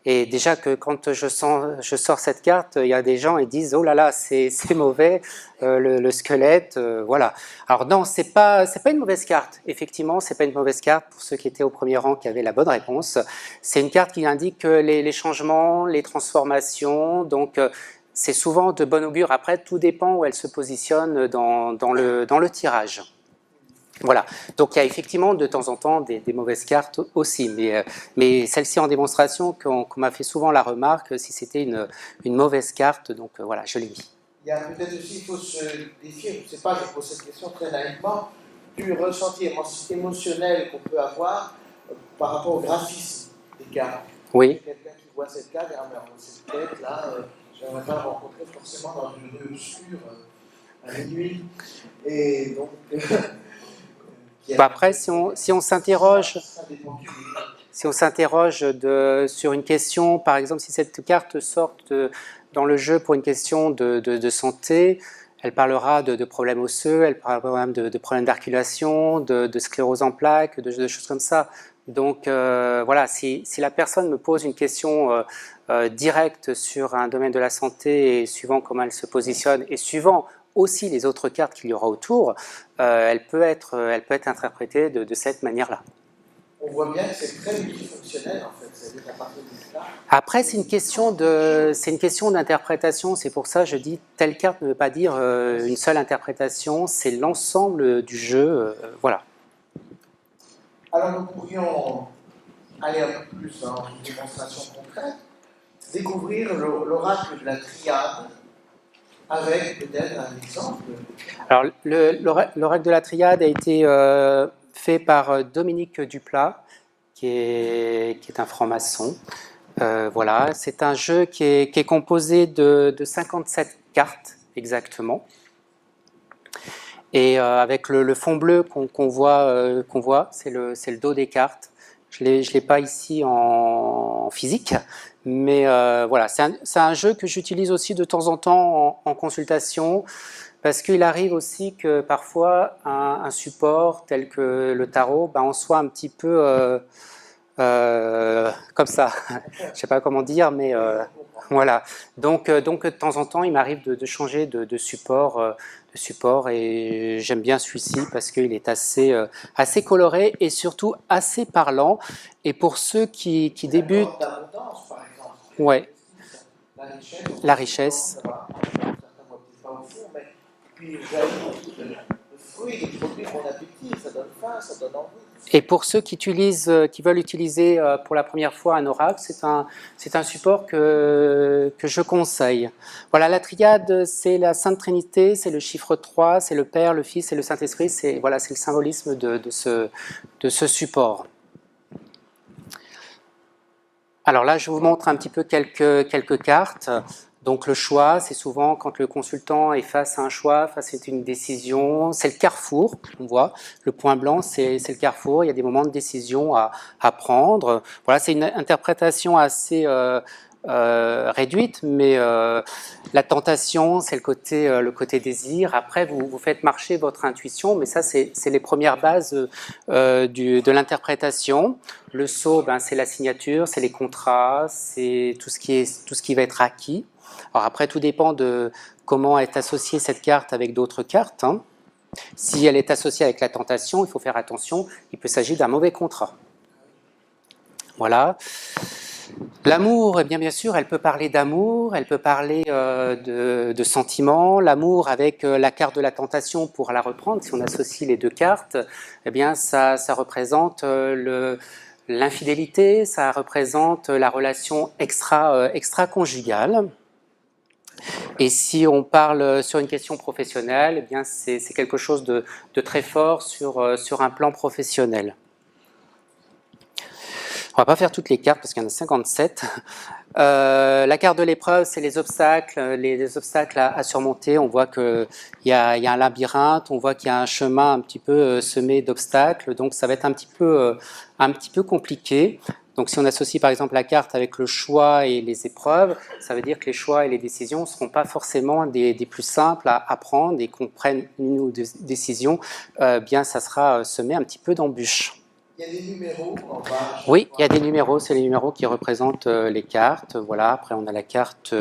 Et déjà que quand je sors cette carte, il y a des gens qui disent « Oh là là, c'est mauvais, le squelette, voilà ». Alors non, c'est pas une mauvaise carte. Effectivement, c'est pas une mauvaise carte pour ceux qui étaient au premier rang qui avaient la bonne réponse. C'est une carte qui indique les changements, les transformations, donc c'est souvent de bon augure. Après, tout dépend où elle se positionne dans le tirage. Voilà, donc il y a effectivement de temps en temps des mauvaises cartes aussi, mais celle-ci en démonstration, qu'on m'a fait souvent la remarque, si c'était une mauvaise carte, donc voilà, je l'ai mis. Il y a peut-être aussi, il faut se défier, je ne sais pas, je pose cette question très naïvement, du ressenti émotionnel qu'on peut avoir par rapport au graphisme des cartes. Oui. Quelqu'un qui voit cette carte et dit « Ah, mais cette tête-là, je n'aimerais pas la rencontrer forcément dans une rue obscure à la nuit. » Et donc... Après, si on s'interroge sur une question, par exemple, si cette carte sort dans le jeu pour une question de santé, elle parlera de problèmes osseux, elle parlera même de problèmes d'articulation, de sclérose en plaques, de choses comme ça. Donc voilà, si la personne me pose une question directe sur un domaine de la santé, et suivant comment elle se positionne, et suivant aussi les autres cartes qu'il y aura autour, elle peut être interprétée de cette manière-là. On voit bien que c'est très multifonctionnel en fait, c'est à partir de là. Après, c'est une question d'interprétation, c'est pour ça que je dis telle carte ne veut pas dire une seule interprétation, c'est l'ensemble du jeu, voilà. Alors nous pourrions aller un peu plus dans une démonstration concrète, découvrir l'oracle de la triade avec peut-être un exemple. Alors l'oracle de la triade a été fait par Dominique Duplat, qui est un franc-maçon. Voilà, c'est un jeu qui est composé de 57 cartes exactement. Et avec le fond bleu qu'on voit, c'est le dos des cartes. Je l'ai pas ici en physique, mais voilà, c'est un jeu que j'utilise aussi de temps en temps en consultation, parce qu'il arrive aussi que parfois un support tel que le tarot, en soit un petit peu comme ça. Je ne sais pas comment dire, mais voilà. Donc de temps en temps, il m'arrive de changer de support, et j'aime bien celui-ci parce qu'il est assez coloré et surtout assez parlant. Et pour ceux qui débutent, ouais, la richesse. Et pour ceux qui veulent utiliser pour la première fois un oracle, c'est un support que je conseille. Voilà, la triade, c'est la Sainte Trinité, c'est le chiffre 3, c'est le Père, le Fils et le Saint-Esprit. C'est le symbolisme de ce support. Alors là, je vous montre un petit peu quelques cartes. Donc le choix, c'est souvent quand le consultant est face à un choix, face à une décision, c'est le carrefour, on voit. Le point blanc, c'est le carrefour, il y a des moments de décision à prendre. Voilà, c'est une interprétation assez réduite, mais la tentation, c'est le côté désir. Après, vous faites marcher votre intuition, mais ça, c'est les premières bases de l'interprétation. Le sceau, c'est la signature, c'est les contrats, c'est tout ce qui va être acquis. Alors après, tout dépend de comment est associée cette carte avec d'autres cartes. Hein. Si elle est associée avec la tentation, il faut faire attention, il peut s'agir d'un mauvais contrat. Voilà. L'amour, eh bien sûr, elle peut parler d'amour, elle peut parler de sentiments. L'amour avec la carte de la tentation, pour la reprendre, si on associe les deux cartes, eh bien ça représente l'infidélité, ça représente la relation extra-conjugale. Et si on parle sur une question professionnelle, eh bien c'est quelque chose de très fort sur un plan professionnel. On ne va pas faire toutes les cartes parce qu'il y en a 57. La carte de l'épreuve, c'est les obstacles à surmonter. On voit qu'il y a un labyrinthe, on voit qu'il y a un chemin un petit peu semé d'obstacles, donc ça va être un petit peu compliqué. Donc si on associe par exemple la carte avec le choix et les épreuves, ça veut dire que les choix et les décisions ne seront pas forcément des plus simples à prendre, et qu'on prenne une ou deux décisions, bien ça sera semé un petit peu d'embûches. Il y a des numéros en bas. Oui, il y a des numéros, c'est les numéros qui représentent les cartes. Voilà, après on a la carte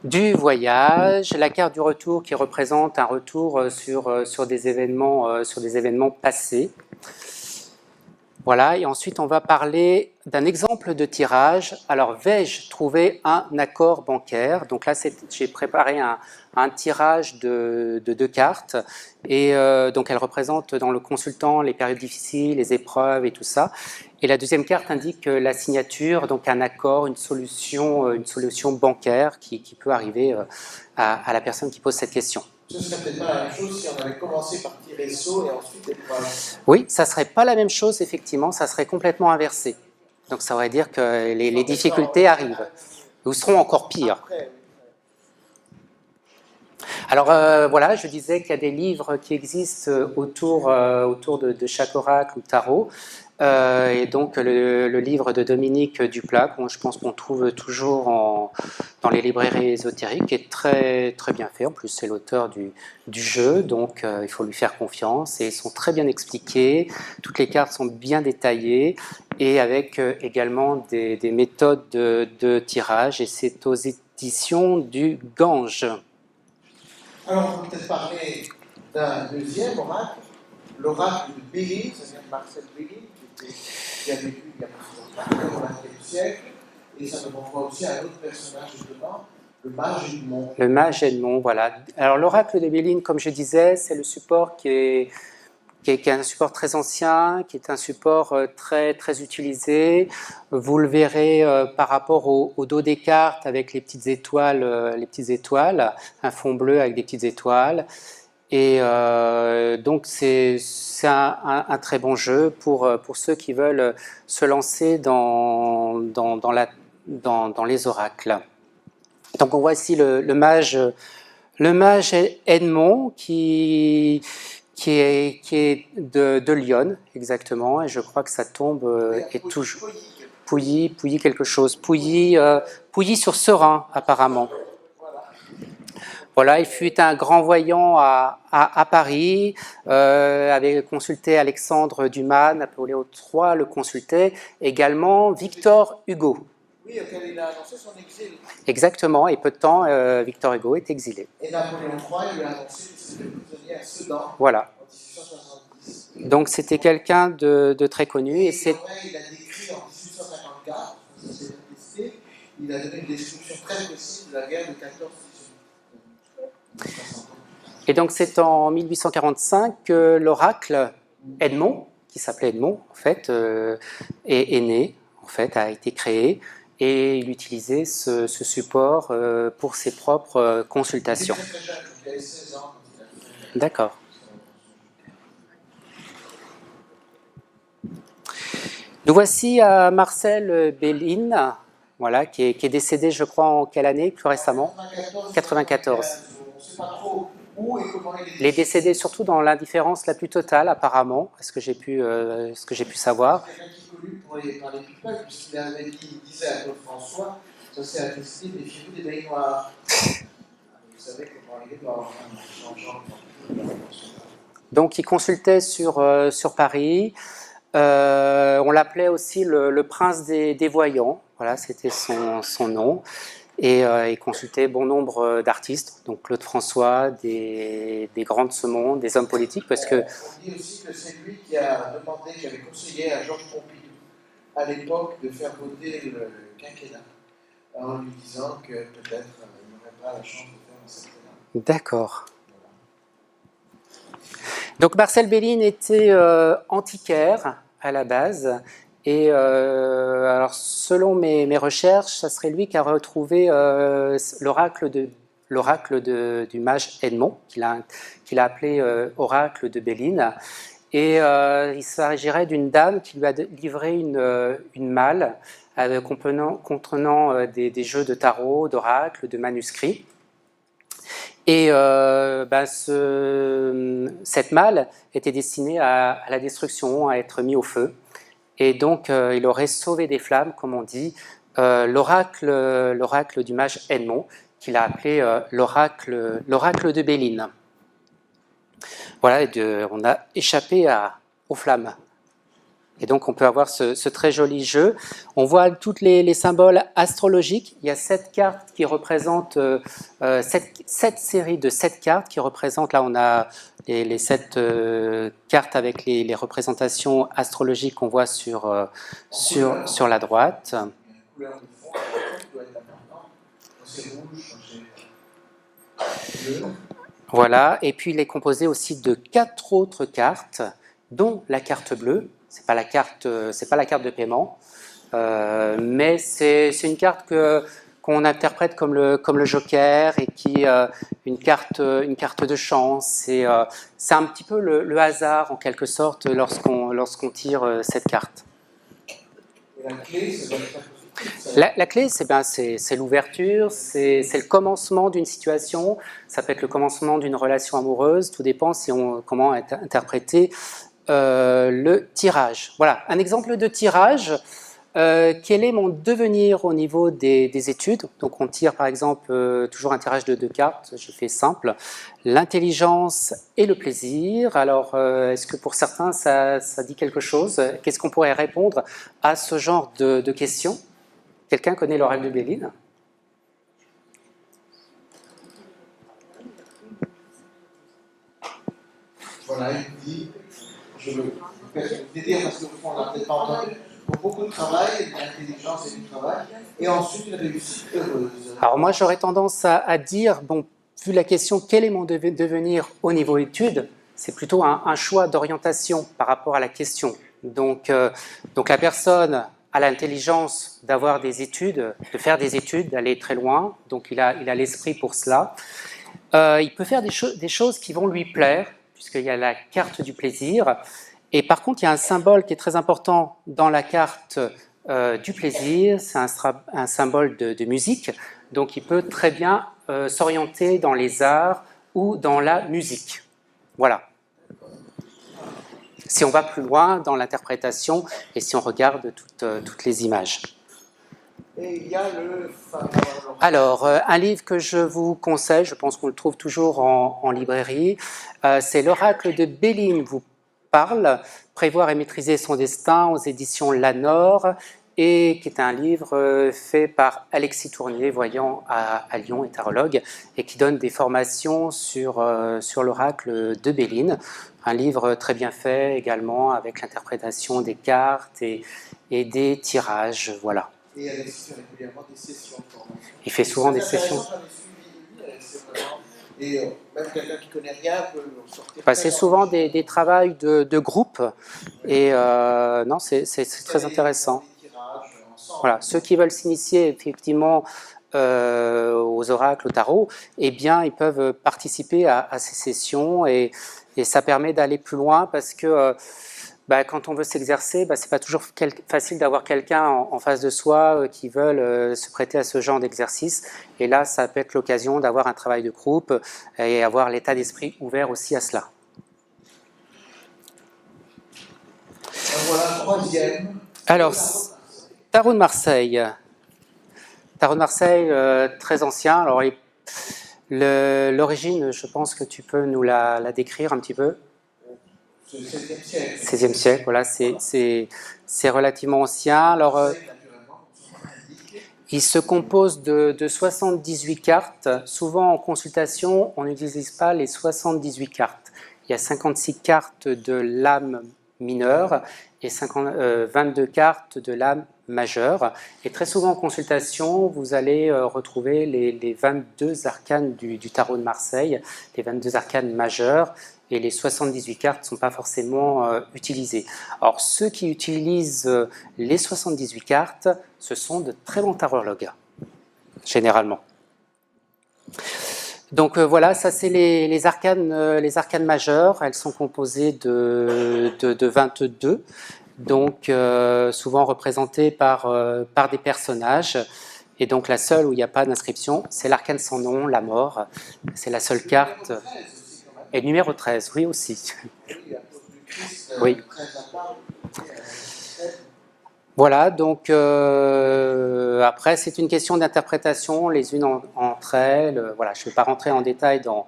du voyage, la carte du retour qui représente un retour sur des événements passés. Voilà, et ensuite on va parler d'un exemple de tirage. Alors, vais-je trouver un accord bancaire? Donc là, j'ai préparé un tirage de 2 cartes, et donc elle représente dans le consultant les périodes difficiles, les épreuves et tout ça. Et la deuxième carte indique la signature, donc un accord, une solution bancaire qui peut arriver à la personne qui pose cette question. Ce serait peut-être pas la même chose si on avait commencé par tirer sceau et ensuite épreuve. Oui, ça serait pas la même chose, effectivement, ça serait complètement inversé. Donc ça voudrait dire que les difficultés arrivent, ou seront encore pires. Alors voilà, je disais qu'il y a des livres qui existent autour de chaque oracle ou tarot. Et donc le livre de Dominique Duplat, je pense qu'on trouve toujours dans les librairies ésotériques, est très, très bien fait. En plus, c'est l'auteur du jeu, donc il faut lui faire confiance. Et ils sont très bien expliqués, toutes les cartes sont bien détaillées, et avec également des méthodes de tirage. Et c'est aux éditions du Gange. Alors, on peut peut-être parler d'un deuxième oracle, l'oracle de Bélin, ça vient de Marcel Bélin, qui a vécu il y a plus longtemps, au XXe siècle, et ça nous renvoie aussi à un autre personnage justement, le mage Edmond. Le mage Edmond, voilà. Alors l'oracle de Bélin, comme je disais, c'est le support qui est un support très ancien, qui est un support très, très utilisé. Vous le verrez par rapport au dos des cartes avec les petites étoiles, un fond bleu avec des petites étoiles. Et donc c'est un très bon jeu pour ceux qui veulent se lancer dans les oracles. Donc on voit ici le mage Edmond qui est de Lyon exactement, et je crois que ça tombe est toujours Pouilly quelque chose, Pouilly sur Serein apparemment. Voilà, il fut un grand voyant à Paris, avait consulté Alexandre Dumas, Napoléon III le consultait, également Victor Hugo. Oui, auquel il a annoncé son exil. Exactement, et peu de temps, Victor Hugo est exilé. Et Napoléon III, il lui a annoncé qu'il serait prisonnier à Sedan voilà. En 1870. Donc c'était quelqu'un de très connu. Et il a décrit en 1854, il a donné une description très précise de la guerre de 14-18. Et donc c'est en 1845 que l'oracle Edmond, qui s'appelait Edmond en fait, est né, en fait, a été créé, et il utilisait ce support pour ses propres consultations. Il était très jeune, il avait 16 ans. D'accord. Nous voici à Marcel Bélin, voilà, qui est décédé, je crois, en quelle année, plus récemment ? 94. On ne sait pas trop où et comment il est décédé surtout dans l'indifférence la plus totale, apparemment, ce que j'ai pu savoir. C'est quelqu'un qui est connu pour par les people, puisqu'il disait à Claude François, ça s'est attesté, méfiez-vous des bains noirs. Vous savez comment il est mort, changeant. Donc il consultait sur Paris. On l'appelait aussi le prince des voyants, voilà, c'était son nom. Et il consultait bon nombre d'artistes, donc Claude François, des grands de ce monde, des hommes politiques, parce que... On dit aussi que c'est lui qui a demandé, qui avait conseillé à Georges Pompidou, à l'époque, de faire voter le quinquennat, en lui disant que peut-être il n'aurait pas la chance de faire un septennat. D'accord. Donc Marcel Bélin était antiquaire à la base, et alors selon mes recherches, ça serait lui qui a retrouvé l'oracle du mage Edmond, qu'il a appelé oracle de Bélin, et il s'agirait d'une dame qui lui a livré une malle contenant des jeux de tarot, d'oracle, de manuscrits. Et cette malle était destinée à la destruction, à être mise au feu. Et donc, il aurait sauvé des flammes, comme on dit, l'oracle du mage Edmond, qu'il a appelé l'oracle de Bélin. Voilà, on a échappé aux flammes. Et donc, on peut avoir ce très joli jeu. On voit tous les symboles astrologiques. Il y a 7 cartes qui représentent, 7 séries de 7 cartes qui représentent, là on a les 7 cartes avec les représentations astrologiques qu'on voit sur la droite. Couleur de fond, doit être important. C'est rouge, c'est bleu. Voilà, et puis il est composé aussi de 4 autres cartes, dont la carte bleue. C'est pas la carte de paiement, mais c'est une carte qu'on interprète comme le Joker, et qui une carte de chance. C'est un petit peu le hasard en quelque sorte lorsqu'on tire cette carte. Et la clé, ça doit être La clé, c'est l'ouverture, c'est le commencement d'une situation, ça peut être le commencement d'une relation amoureuse, tout dépend comment interpréter le tirage. Voilà, un exemple de tirage. Quel est mon devenir au niveau des études? Donc on tire par exemple toujours un tirage de 2 cartes, je fais simple. L'intelligence et le plaisir. Alors est-ce que pour certains ça dit quelque chose? Qu'est-ce qu'on pourrait répondre à ce genre de questions? Quelqu'un connaît l'oracle de Béline? Voilà, il dit, je veux dire parce que on l'a peut-être pas entendu, pour beaucoup de travail, de l'intelligence et du travail, et ensuite une réussite heureuse. Alors moi j'aurais tendance à dire, bon, vu la question quel est mon devenir au niveau études, c'est plutôt un choix d'orientation par rapport à la question. Donc la personne a l'intelligence d'avoir des études, de faire des études, d'aller très loin, donc il a l'esprit pour cela. Il peut faire des choses qui vont lui plaire, puisqu'il y a la carte du plaisir. Et par contre, il y a un symbole qui est très important dans la carte du plaisir, c'est un symbole de musique. Donc il peut très bien s'orienter dans les arts ou dans la musique. Voilà. Si on va plus loin dans l'interprétation et si on regarde toutes les images. Et il y a le... Alors, un livre que je vous conseille, je pense qu'on le trouve toujours en librairie, c'est l'oracle de Béline vous parle, Prévoir et maîtriser son destin aux éditions Lanor, et qui est un livre fait par Alexis Tournier, voyant à Lyon et tarologue, et qui donne des formations sur l'oracle de Béline. Un livre très bien fait également, avec l'interprétation des cartes et des tirages, voilà. Et Alexis fait régulièrement des sessions de formation. Il fait souvent des sessions. Et même quelqu'un qui ne connaît rien peut sortir. C'est souvent des travaux de groupe, et non, c'est très intéressant. Voilà, ceux qui veulent s'initier effectivement aux oracles, au tarot, eh bien, ils peuvent participer à ces sessions, et ça permet d'aller plus loin parce que quand on veut s'exercer, c'est pas toujours facile d'avoir quelqu'un en face de soi qui veulent se prêter à ce genre d'exercice. Et là, ça peut être l'occasion d'avoir un travail de groupe et avoir l'état d'esprit ouvert aussi à cela. Voilà, troisième. Alors, Tarot de Marseille. Tarot de Marseille, très ancien. Alors, l'origine, je pense que tu peux nous la décrire un petit peu. C'est le XVIe siècle. XVIe siècle, voilà, c'est relativement ancien. Alors, il se compose de 78 cartes. Souvent, en consultation, on n'utilise pas les 78 cartes. Il y a 56 cartes de l'âme mineure et 22 cartes de l'âme majeure. Et très souvent, en consultation, vous allez retrouver les 22 arcanes du tarot de Marseille, les 22 arcanes majeures, et les 78 cartes ne sont pas forcément utilisées. Alors, ceux qui utilisent les 78 cartes, ce sont de très bons tarologues, généralement. Donc voilà, ça c'est les arcanes majeures. Elles sont composées de 22, donc souvent représentées par des personnages. Et donc la seule où il n'y a pas d'inscription, c'est l'arcane sans nom, la mort. C'est la seule carte. Et numéro 13, oui aussi. Oui. Voilà, donc après c'est une question d'interprétation les unes entre elles. Voilà, je ne vais pas rentrer en détail dans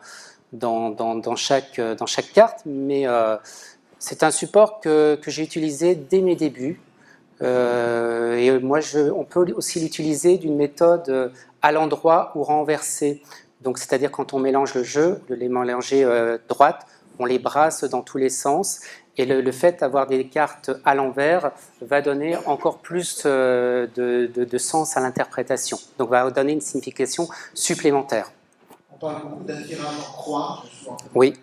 chaque carte, mais c'est un support que j'ai utilisé dès mes débuts. Et moi, on peut aussi l'utiliser d'une méthode à l'endroit ou renversée. Donc, c'est-à-dire quand on mélange le jeu, de les mélanger droite, on les brasse dans tous les sens. Et le fait d'avoir des cartes à l'envers va donner encore plus de sens à l'interprétation. Donc, va donner une signification supplémentaire. On parle beaucoup d'un tirage en croix. Oui.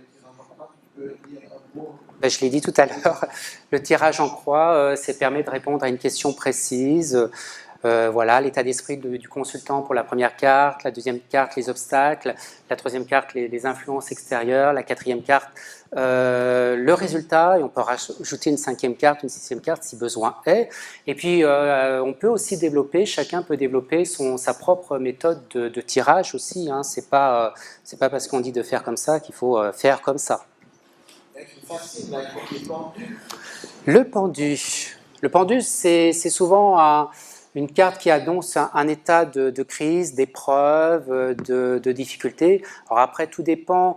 Je l'ai dit tout à l'heure, le tirage en croix, ça permet de répondre à une question précise. Voilà, l'état d'esprit du consultant pour la première carte, la deuxième carte, les obstacles, la troisième carte, les influences extérieures, la quatrième carte, le résultat, et on peut rajouter une cinquième carte, une sixième carte si besoin est. Et puis, on peut aussi développer, chacun peut développer sa propre méthode de tirage aussi. Hein. C'est pas parce qu'on dit de faire comme ça qu'il faut faire comme ça. Le pendu, c'est souvent une carte qui annonce un état de crise, d'épreuve, de difficulté. Alors après, tout dépend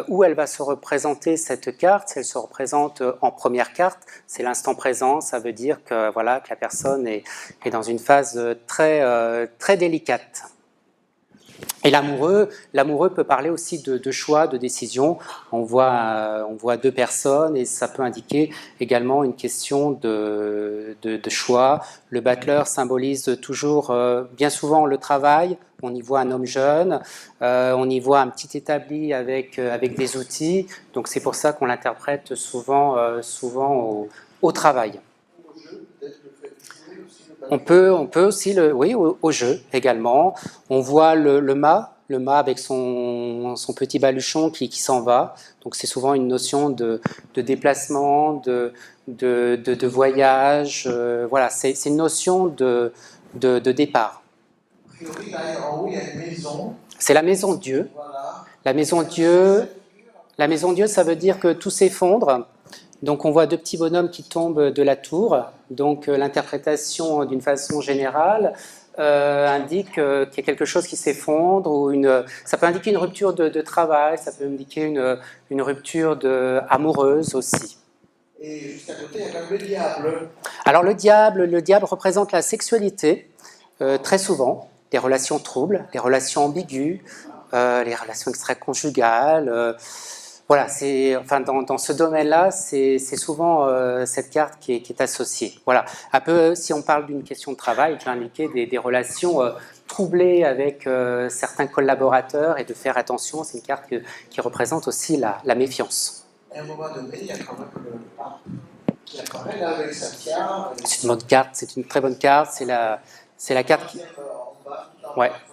où elle va se représenter cette carte. Si elle se représente en première carte, c'est l'instant présent. Ça veut dire que, voilà, que la personne est dans une phase très délicate. Et l'amoureux peut parler aussi de choix, de décision. On voit deux personnes et ça peut indiquer également une question de choix. Le battleur symbolise toujours, bien souvent, le travail. On y voit un homme jeune, on y voit un petit établi avec des outils. Donc c'est pour ça qu'on l'interprète souvent au travail. On peut aussi, au jeu également. On voit le mât avec son petit baluchon qui s'en va. Donc c'est souvent une notion de déplacement, de voyage. Voilà, c'est une notion de départ. En haut, il y a une maison. C'est la maison de Dieu. Voilà. La maison de Dieu, ça veut dire que tout s'effondre. Donc on voit deux petits bonhommes qui tombent de la tour. Donc l'interprétation d'une façon générale indique qu'il y a quelque chose qui s'effondre. Ça peut indiquer une rupture de travail, ça peut indiquer une rupture amoureuse aussi. Et juste à côté, il y a quand même le diable. Alors le diable représente la sexualité, très souvent, les relations troubles, les relations ambiguës, les relations extra-conjugales. Voilà, dans ce domaine-là, c'est souvent cette carte qui est associée. Voilà, un peu, si on parle d'une question de travail, il peut indiquer des relations troublées avec certains collaborateurs et de faire attention. C'est une carte qui représente aussi la méfiance. À un moment donné, il y a quand même le pape qui apparaît là avec sa tiare. C'est une bonne carte, c'est une très bonne carte. C'est la carte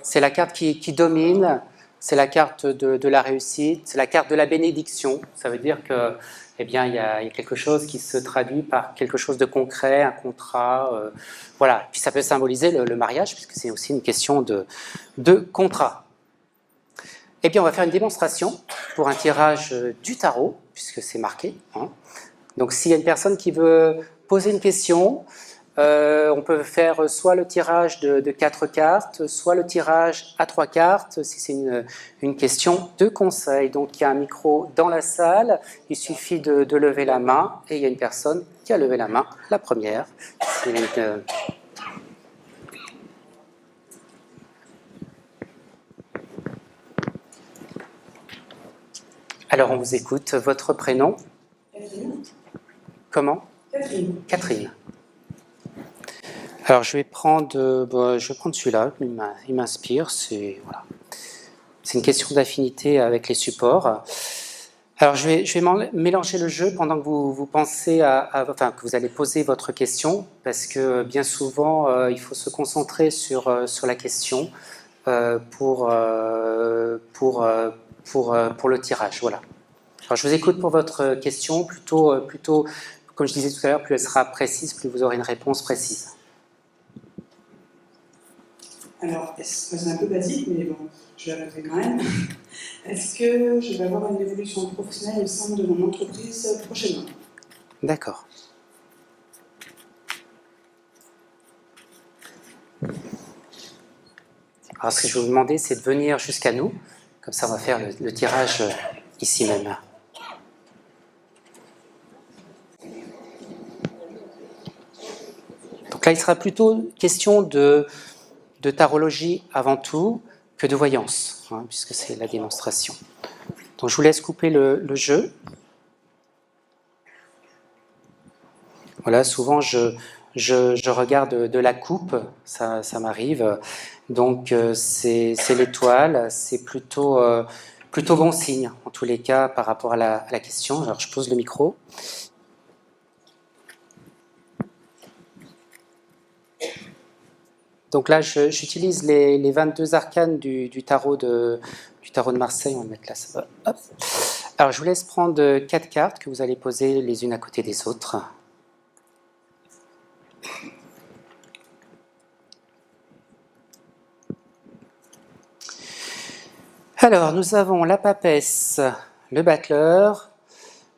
c'est la carte qui domine. C'est la carte de la réussite, c'est la carte de la bénédiction. Ça veut dire que, il y a quelque chose qui se traduit par quelque chose de concret, un contrat. Voilà. Puis ça peut symboliser le mariage, puisque c'est aussi une question de contrat. Et bien, on va faire une démonstration pour un tirage du tarot, puisque c'est marqué. Hein. Donc, s'il y a une personne qui veut poser une question, on peut faire soit le tirage de 4 cartes, soit le tirage à 3 cartes, si c'est une question de conseil. Donc il y a un micro dans la salle, il suffit de lever la main, et il y a une personne qui a levé la main, la première. Alors on vous écoute, votre prénom ? Catherine. Comment ? Catherine. Alors je vais prendre celui-là, il m'inspire, c'est une question d'affinité avec les supports. Alors je vais mélanger le jeu pendant que vous pensez que vous allez poser votre question, parce que bien souvent il faut se concentrer sur la question pour le tirage. Voilà. Alors je vous écoute pour votre question, plutôt comme je disais tout à l'heure, plus elle sera précise, plus vous aurez une réponse précise. Alors, c'est un peu basique, mais bon, je vais répéter quand même. Est-ce que je vais avoir une évolution professionnelle au sein de mon entreprise prochainement ? D'accord. Alors, ce que je vais vous demander, c'est de venir jusqu'à nous. Comme ça, on va faire le tirage ici même. Donc là, il sera plutôt question de tarologie avant tout que de voyance, hein, puisque c'est la démonstration. Donc je vous laisse couper le jeu. Voilà, souvent je regarde de la coupe, ça m'arrive. Donc c'est l'étoile, c'est plutôt bon signe en tous les cas par rapport à la question. Alors je pose le micro. Donc là, j'utilise les 22 arcanes du tarot de Marseille. On va mettre là, ça va. Hop. Alors, je vous laisse prendre 4 cartes que vous allez poser les unes à côté des autres. Alors, nous avons la papesse, le battleur,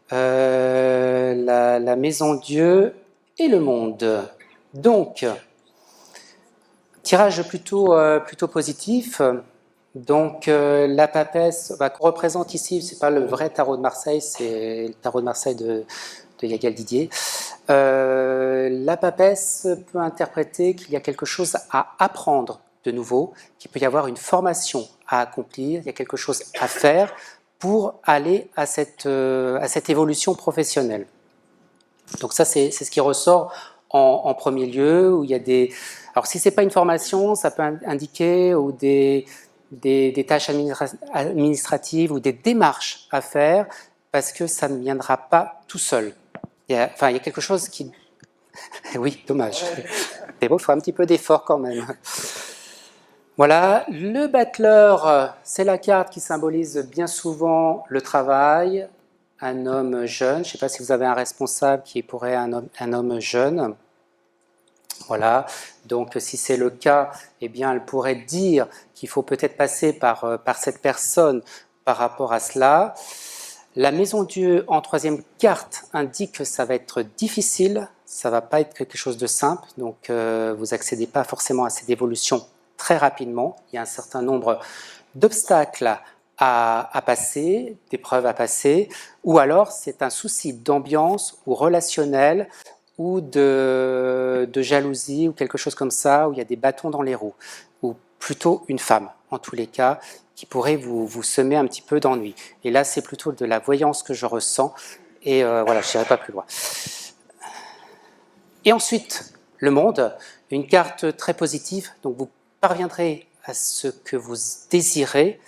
la maison Dieu et le monde. Donc, tirage plutôt positif. Donc, la papesse qu'on représente ici, ce n'est pas le vrai tarot de Marseille, c'est le tarot de Marseille de Yagal Didier. La papesse peut interpréter qu'il y a quelque chose à apprendre de nouveau, qu'il peut y avoir une formation à accomplir, il y a quelque chose à faire pour aller à cette évolution professionnelle. Donc ça, c'est ce qui ressort en premier lieu, où il y a des... Alors si ce n'est pas une formation, ça peut indiquer ou des tâches administratives ou des démarches à faire, parce que ça ne viendra pas tout seul. Il y a quelque chose qui... Oui, dommage. Mais bon, il faut un petit peu d'effort quand même. Voilà, le battleur, c'est la carte qui symbolise bien souvent le travail, un homme jeune. Je ne sais pas si vous avez un responsable qui pourrait être un homme jeune. Voilà, donc si c'est le cas, eh bien, elle pourrait dire qu'il faut peut-être passer par cette personne par rapport à cela. La maison Dieu en troisième carte indique que ça va être difficile, ça ne va pas être quelque chose de simple, donc vous n'accédez pas forcément à cette évolution très rapidement. Il y a un certain nombre d'obstacles à passer, d'épreuves à passer, ou alors c'est un souci d'ambiance ou relationnel, ou de jalousie, ou quelque chose comme ça, où il y a des bâtons dans les roues, ou plutôt une femme, en tous les cas, qui pourrait vous semer un petit peu d'ennui. Et là, c'est plutôt de la voyance que je ressens, et voilà, je n'irai pas plus loin. Et ensuite, le monde, une carte très positive, donc vous parviendrez à ce que vous désirez,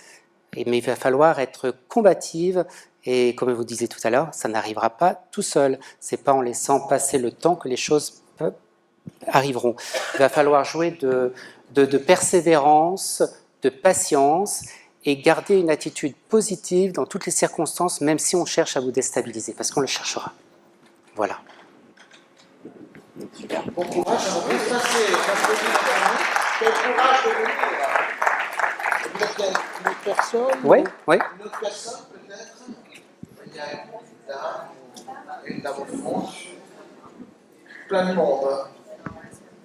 mais il va falloir être combative, et comme je vous disais tout à l'heure, ça n'arrivera pas tout seul. Ce n'est pas en laissant passer le temps que les choses arriveront. Il va falloir jouer de persévérance, de patience, et garder une attitude positive dans toutes les circonstances, même si on cherche à vous déstabiliser, parce qu'on le cherchera. Voilà. Super. Bon courage, on va se passer. Quel courage de venir. Peut-être qu'il y a une autre personne. Oui. Une autre personne, peut-être. Il y a une dame au fond. Plein de monde.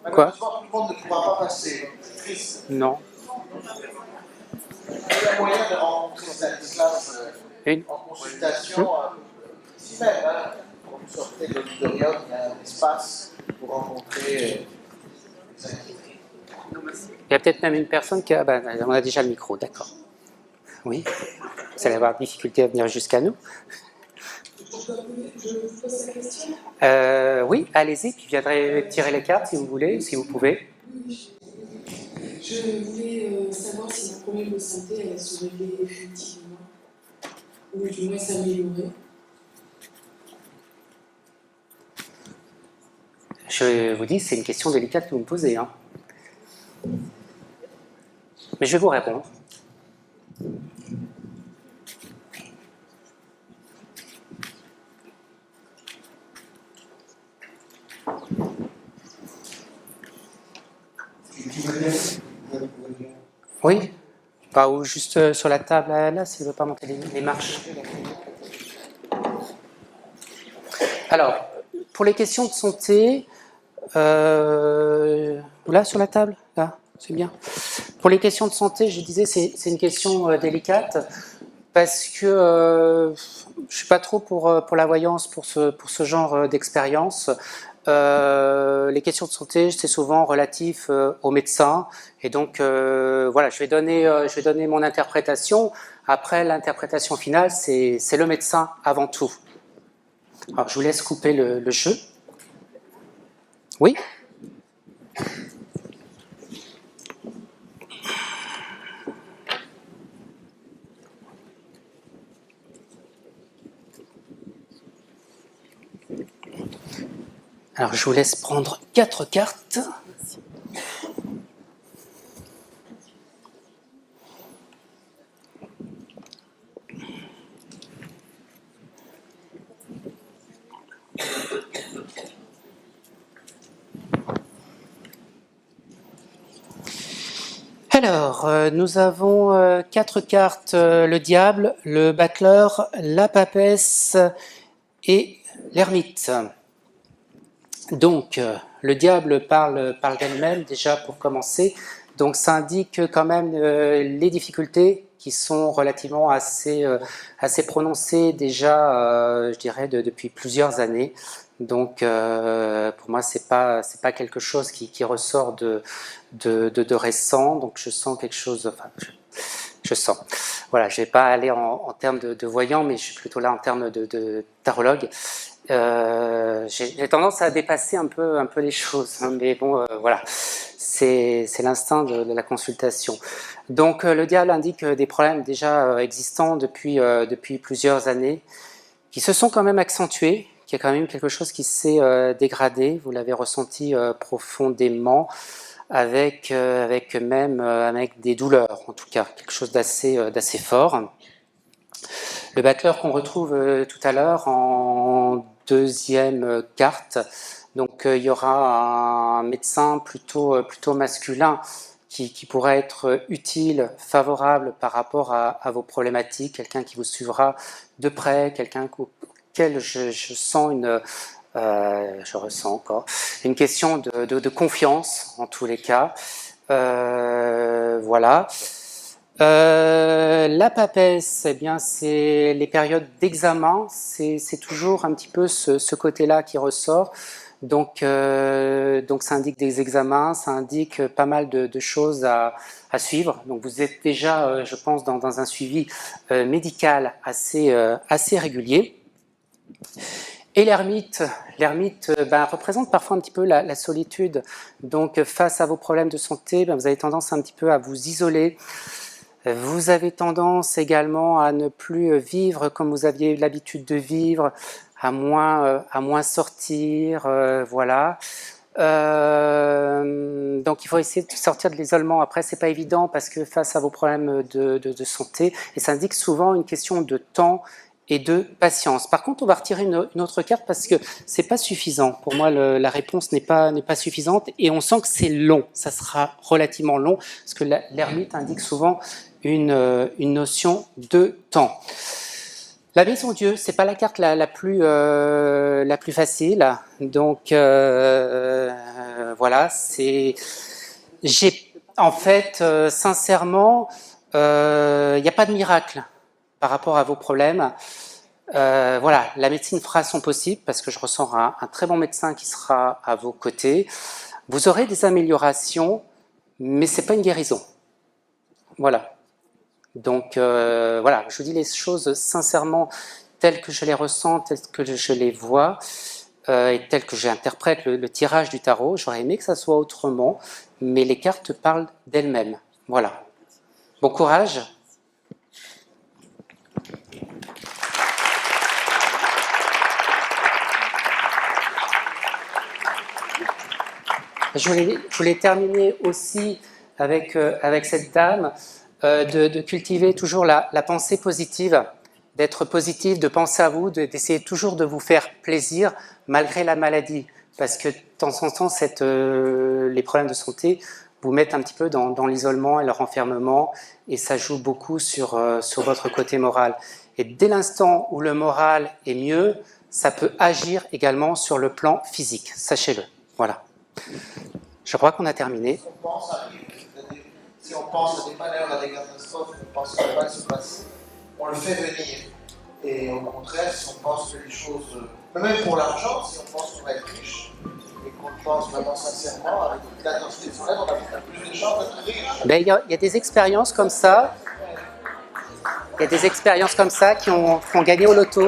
Malheureusement, tout le monde ne pourra pas passer. C'est triste. Non. Il y a moyen de rencontrer Stanislas en consultation ici même. Quand vous sortez de l'auditorium, il y a un espace pour rencontrer les inquiétudes. Il y a peut-être même une personne qui a... on a déjà le micro, d'accord. Oui. Vous allez avoir difficulté à venir jusqu'à nous. Je vous pose la question. Oui, allez-y, puis je viendrai tirer les cartes si vous voulez, si vous pouvez. Je voulais savoir si mon problème de santé allait se régler définitivement, ou du moins s'améliorer. Je vous dis, c'est une question délicate que vous me posez. Hein. Mais je vais vous répondre. Oui, ou juste sur la table là, si ne veut pas monter les marches. Alors, pour les questions de santé, là sur la table, là, c'est bien. Pour les questions de santé, je disais, c'est une question délicate parce que je ne suis pas trop pour la voyance, pour ce genre d'expérience. Les questions de santé, c'est souvent relatif aux médecins, et donc voilà, je vais donner mon interprétation. Après, l'interprétation finale, c'est le médecin avant tout. Alors, je vous laisse couper le jeu. Oui ? Alors, je vous laisse prendre 4 cartes. Alors, nous avons 4 cartes, le diable, le battleur, la papesse et l'ermite. Donc, le diable parle d'elle-même déjà pour commencer. Donc, ça indique quand même les difficultés qui sont relativement assez prononcées déjà, je dirais, depuis plusieurs années. Donc, pour moi, c'est pas quelque chose qui ressort de récent. Donc, je sens quelque chose. Enfin, je sens. Voilà, je vais pas aller en termes de voyant, mais je suis plutôt là en termes de tarologue. J'ai tendance à dépasser un peu les choses, hein, mais bon, voilà, c'est l'instinct de la consultation. Donc, le diable indique des problèmes déjà existants depuis plusieurs années, qui se sont quand même accentués, qu'il y a quand même quelque chose qui s'est dégradé, vous l'avez ressenti profondément, avec des douleurs, en tout cas, quelque chose d'assez fort. Le battleur qu'on retrouve tout à l'heure en deuxième carte, donc il y aura un médecin plutôt masculin qui pourrait être utile, favorable par rapport à vos problématiques, quelqu'un qui vous suivra de près, quelqu'un auquel je sens je ressens encore une question de confiance en tous les cas. Voilà. La papesse, eh bien, c'est les périodes d'examen, c'est toujours un petit peu ce côté-là qui ressort. Donc ça indique des examens, ça indique pas mal de choses à suivre. Donc vous êtes déjà, je pense, dans un suivi médical assez régulier. Et l'ermite représente parfois un petit peu la solitude. Donc face à vos problèmes de santé, vous avez tendance un petit peu à vous isoler. Vous avez tendance également à ne plus vivre comme vous aviez l'habitude de vivre, à moins sortir, voilà. Donc il faut essayer de sortir de l'isolement. Après, c'est pas évident parce que face à vos problèmes de santé, et ça indique souvent une question de temps et de patience. Par contre, on va retirer une autre carte parce que c'est pas suffisant. Pour moi, la réponse n'est pas suffisante et on sent que c'est long. Ça sera relativement long parce que l'ermite indique souvent une notion de temps. La maison Dieu, c'est pas la carte la plus facile. Donc voilà, sincèrement, il n'y a pas de miracle par rapport à vos problèmes. Voilà, la médecine fera son possible parce que je ressens un très bon médecin qui sera à vos côtés. Vous aurez des améliorations, mais c'est pas une guérison. Voilà. Donc voilà, je vous dis les choses sincèrement telles que je les ressens, telles que je les vois et telles que j'interprète le tirage du tarot. J'aurais aimé que ça soit autrement, mais les cartes parlent d'elles-mêmes. Voilà. Bon courage. Je voulais terminer aussi avec cette dame, de cultiver toujours la pensée positive, d'être positif, de penser à vous, d'essayer toujours de vous faire plaisir malgré la maladie. Parce que de temps en temps, les problèmes de santé vous mettent un petit peu dans l'isolement et le renfermement, et ça joue beaucoup sur votre côté moral. Et dès l'instant où le moral est mieux, ça peut agir également sur le plan physique, sachez-le. Voilà. Je crois qu'on a terminé. Si on pense à des malheurs, à des catastrophes, on pense que ça va se passer, on le fait venir. Et au contraire, si on pense que les choses, même pour l'argent, si on pense qu'on va être riche, et qu'on le pense vraiment sincèrement, avec toute l'attention des on a plus de chances d'être riche. Il y a des expériences comme ça. Il y a des expériences comme ça qui ont gagné au loto.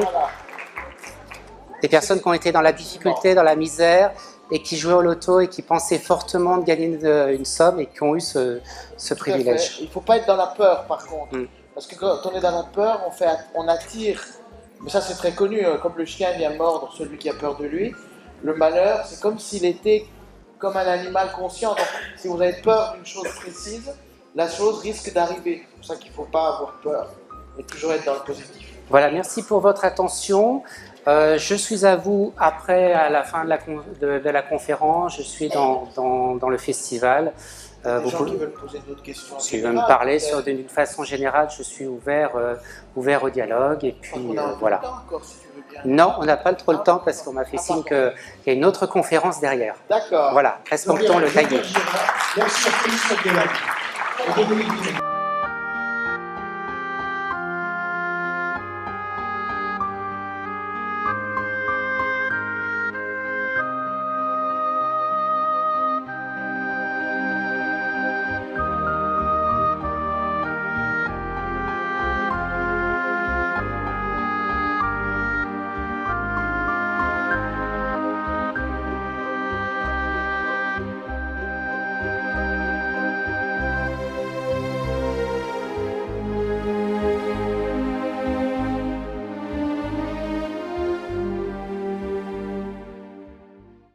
Des personnes qui ont été dans la difficulté, dans la misère, et qui jouaient au loto et qui pensaient fortement de gagner une somme et qui ont eu ce privilège. Il ne faut pas être dans la peur, par contre. Parce que quand on est dans la peur, on attire, mais ça c'est très connu, comme le chien vient mordre celui qui a peur de lui, le malheur, c'est comme s'il était comme un animal conscient. Donc si vous avez peur d'une chose précise, la chose risque d'arriver. C'est pour ça qu'il ne faut pas avoir peur et toujours être dans le positif. Voilà, merci pour votre attention. Je suis à vous après, à la fin de la conférence, je suis dans le festival. Des gens qui veulent poser d'autres questions. Si tu veux me parler d'une façon générale, je suis ouvert au dialogue. Et puis On a un voilà. peu de temps encore, si tu veux bien. Non, on n'a pas trop le temps parce qu'on m'a fait signe qu'il y a une autre conférence derrière. D'accord. Voilà, respectons le timing. Merci à Félix Moquelin et Dominique Guillet.